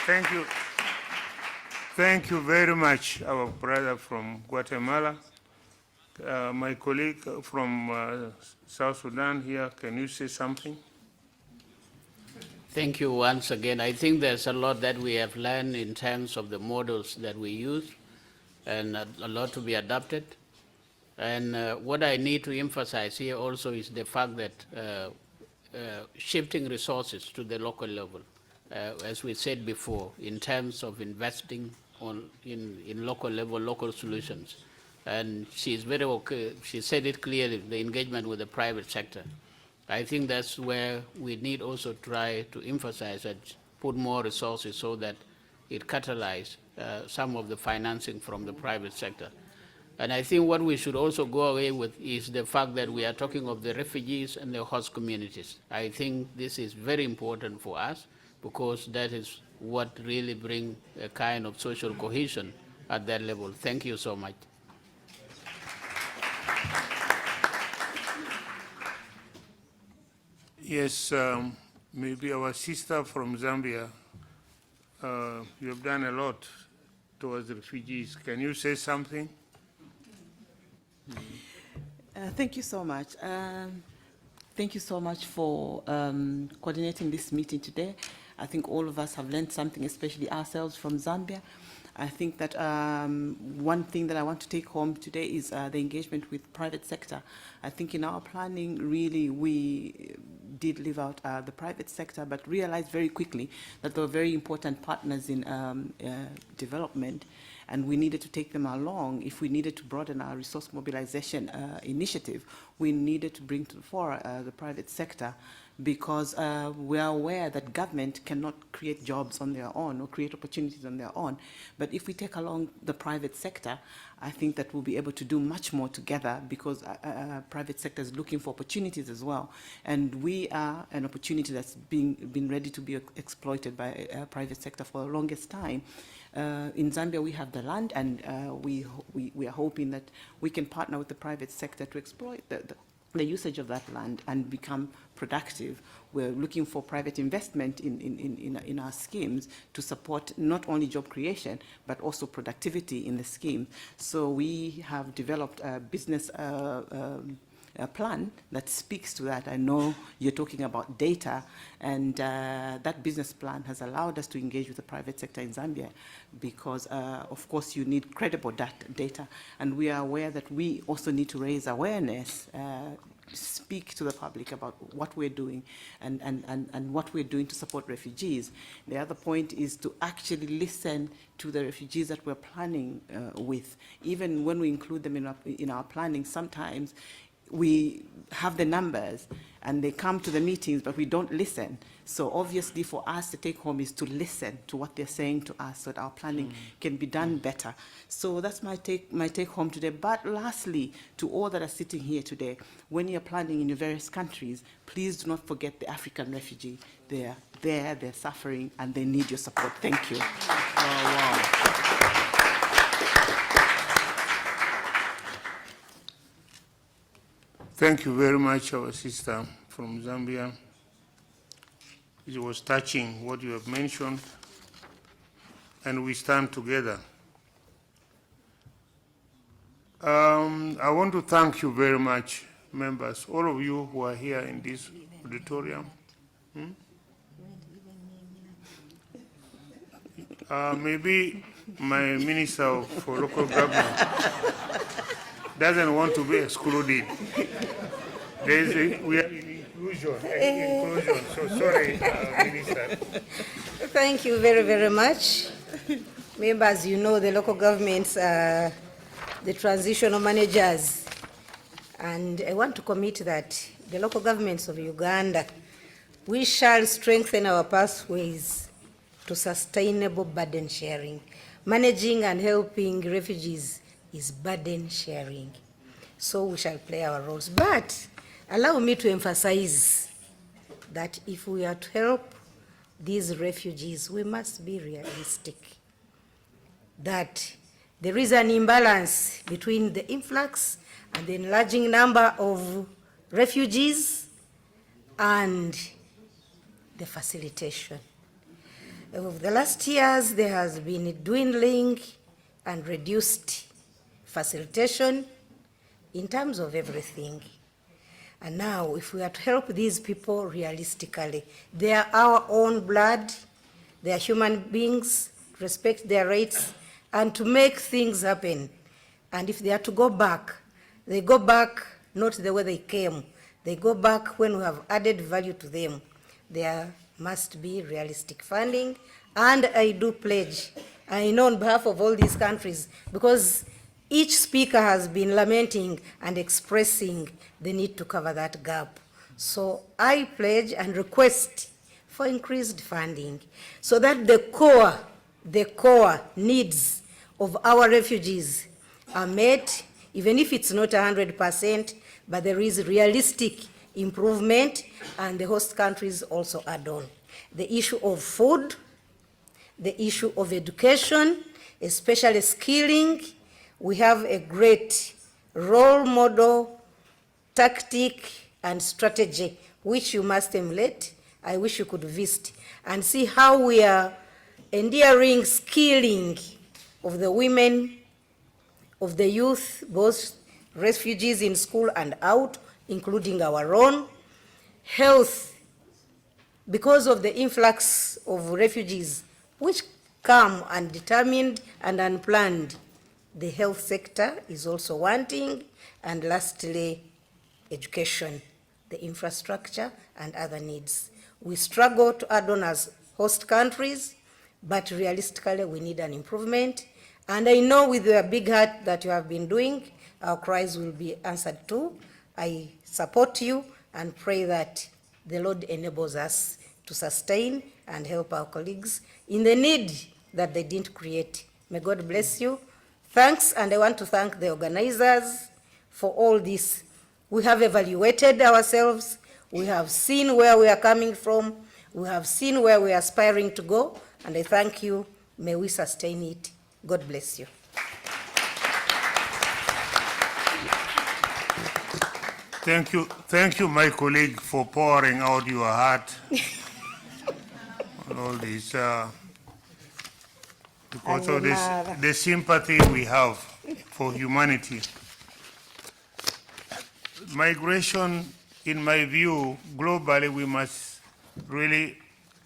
thank you. Thank you very much, our brother from Guatemala. My colleague from South Sudan here, can you say something? Thank you once again. I think there's a lot that we have learned in terms of the models that we use, and a lot to be adapted. And what I need to emphasize here also is the fact that shifting resources to the local level, as we said before, in terms of investing in local level, local solutions. And she's very okay. She said it clearly, the engagement with the private sector. I think that's where we need also try to emphasize and put more resources so that it catalyzes some of the financing from the private sector. And I think what we should also go away with is the fact that we are talking of the refugees and the host communities. I think this is very important for us because that is what really brings a kind of social cohesion at that level. Thank you so much. Yes, maybe our sister from Zambia, you have done a lot towards the refugees. Can you say something? Thank you so much. Thank you so much for coordinating this meeting today. I think all of us have learned something, especially ourselves from Zambia. I think that one thing that I want to take home today is the engagement with private sector. I think in our planning, really, we did leave out the private sector, but realized very quickly that they were very important partners in development, and we needed to take them along. If we needed to broaden our resource mobilization initiative, we needed to bring to the fore the private sector, because we are aware that government cannot create jobs on their own or create opportunities on their own. But if we take along the private sector, I think that we'll be able to do much more together, because private sector is looking for opportunities as well. And we are an opportunity that's been ready to be exploited by private sector for the longest time. In Zambia, we have the land, and we are hoping that we can partner with the private sector to exploit the usage of that land and become productive. We're looking for private investment in our schemes to support not only job creation, but also productivity in the scheme. So we have developed a business a plan that speaks to that. I know you're talking about data, and that business plan has allowed us to engage with the private sector in Zambia, because of course you need credible data, and we are aware that we also need to raise awareness, speak to the public about what we're doing and what we're doing to support refugees. The other point is to actually listen to the refugees that we're planning with. Even when we include them in our planning, sometimes we have the numbers and they come to the meetings, but we don't listen. So obviously for us, the take home is to listen to what they're saying to us so that our planning can be done better. So that's my take home today. But lastly, to all that are sitting here today, when you're planning in your various countries, please do not forget the African refugee. They're there, they're suffering, and they need your support. Thank you. Wow. Thank you very much, our sister from Zambia. It was touching what you have mentioned, and we stand together. I want to thank you very much, members, all of you who are here in this auditorium. Maybe my Minister for Local Government doesn't want to be excluded. We are in inclusion, so sorry, Minister. Thank you very, very much. Members, you know the local governments are the transitional managers, and I want to commit that the local governments of Uganda, we shall strengthen our pathways to sustainable burden sharing. Managing and helping refugees is burden sharing. So we shall play our roles. But allow me to emphasize that if we are to help these refugees, we must be realistic. That there is an imbalance between the influx and the enlarging number of refugees and the facilitation. Over the last years, there has been a dwindling and reduced facilitation in terms of everything. And now, if we are to help these people realistically, they are our own blood, they are human beings, respect their rights, and to make things happen. And if they are to go back, they go back not the way they came. They go back when we have added value to them. There must be realistic funding, and I do pledge, I know on behalf of all these countries, because each speaker has been lamenting and expressing the need to cover that gap. So I pledge and request for increased funding so that the core needs of our refugees are met, even if it's not 100%, but there is realistic improvement, and the host countries also add on. The issue of food, the issue of education, especially skilling. We have a great role model, tactic, and strategy, which you must emulate. I wish you could visit and see how we are endearing skilling of the women, of the youth, both refugees in school and out, including our own. Health, because of the influx of refugees, which come undetermined and unplanned, the health sector is also wanting. And lastly, education, the infrastructure, and other needs. We struggle to add on as host countries, but realistically we need an improvement. And I know with the big heart that you have been doing, our cries will be answered too. I support you and pray that the Lord enables us to sustain and help our colleagues in the need that they didn't create. May God bless you. Thanks, and I want to thank the organizers for all this. We have evaluated ourselves. We have seen where we are coming from. We have seen where we are aspiring to go, and I thank you. May we sustain it. God bless you. Thank you, my colleague, for pouring out your heart on all this, because of this, the sympathy we have for humanity. Migration, in my view, globally, we must really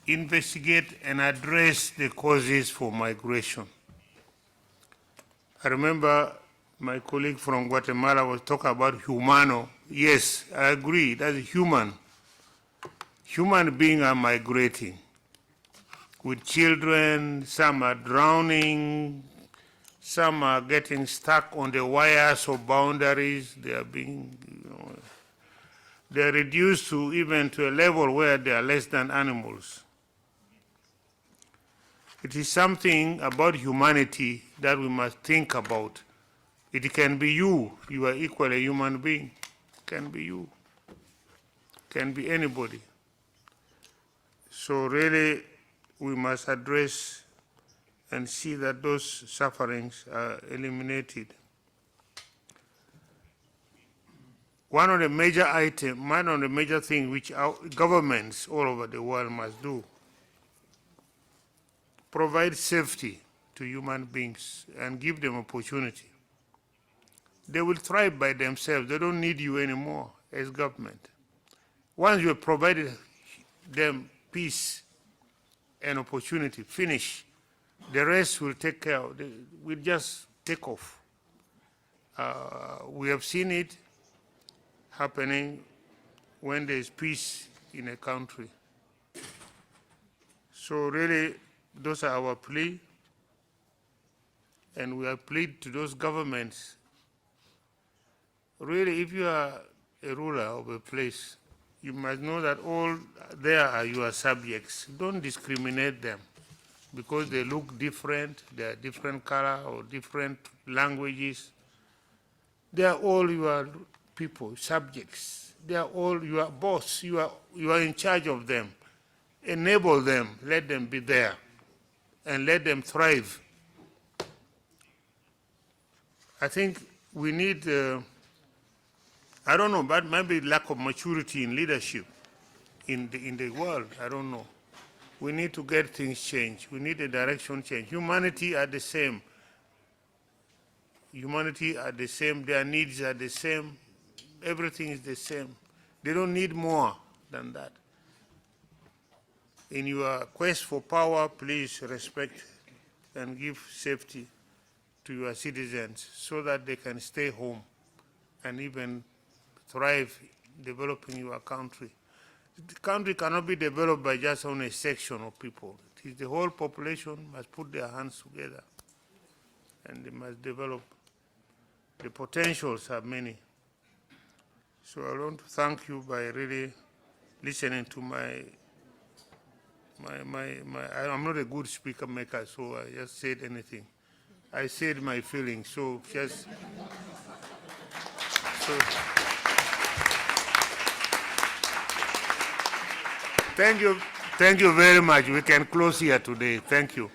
investigate and address the causes for migration. I remember my colleague from Guatemala was talking about humano. Yes, I agree, that's human. Human beings are migrating with children, some are drowning, some are getting stuck on the wires of boundaries. They are being, they're reduced to even to a level where they are less than animals. It is something about humanity that we must think about. It can be you are equally a human being. It can be you, can be anybody. So really, we must address and see that those sufferings are eliminated. One of the major things which our governments all over the world must do, provide safety to human beings and give them opportunity. They will thrive by themselves. They don't need you anymore as government. Once you have provided them peace and opportunity, finish. The rest will take care of, will just take off. We have seen it happening when there is peace in a country. So really, those are our plea, and we have plead to those governments. Really, if you are a ruler of a place, you must know that all there are your subjects. Don't discriminate them because they look different, they are different color or different languages. They are all your people, subjects. They are all your boss. You are in charge of them. Enable them, let them be there, and let them thrive. I think we need, I don't know, but maybe lack of maturity in leadership in the world. I don't know. We need to get things changed. We need a direction change. Humanity are the same. Humanity are the same. Their needs are the same. Everything is the same. They don't need more than that. In your quest for power, please respect and give safety to your citizens so that they can stay home and even thrive developing your country. The country cannot be developed by just only a section of people. It is the whole population must put their hands together and they must develop. The potentials are many. So I want to thank you by really listening to I'm not a good speaker maker, so I just said anything. I said my feelings, so just, thank you very much. We can close here today. Thank you.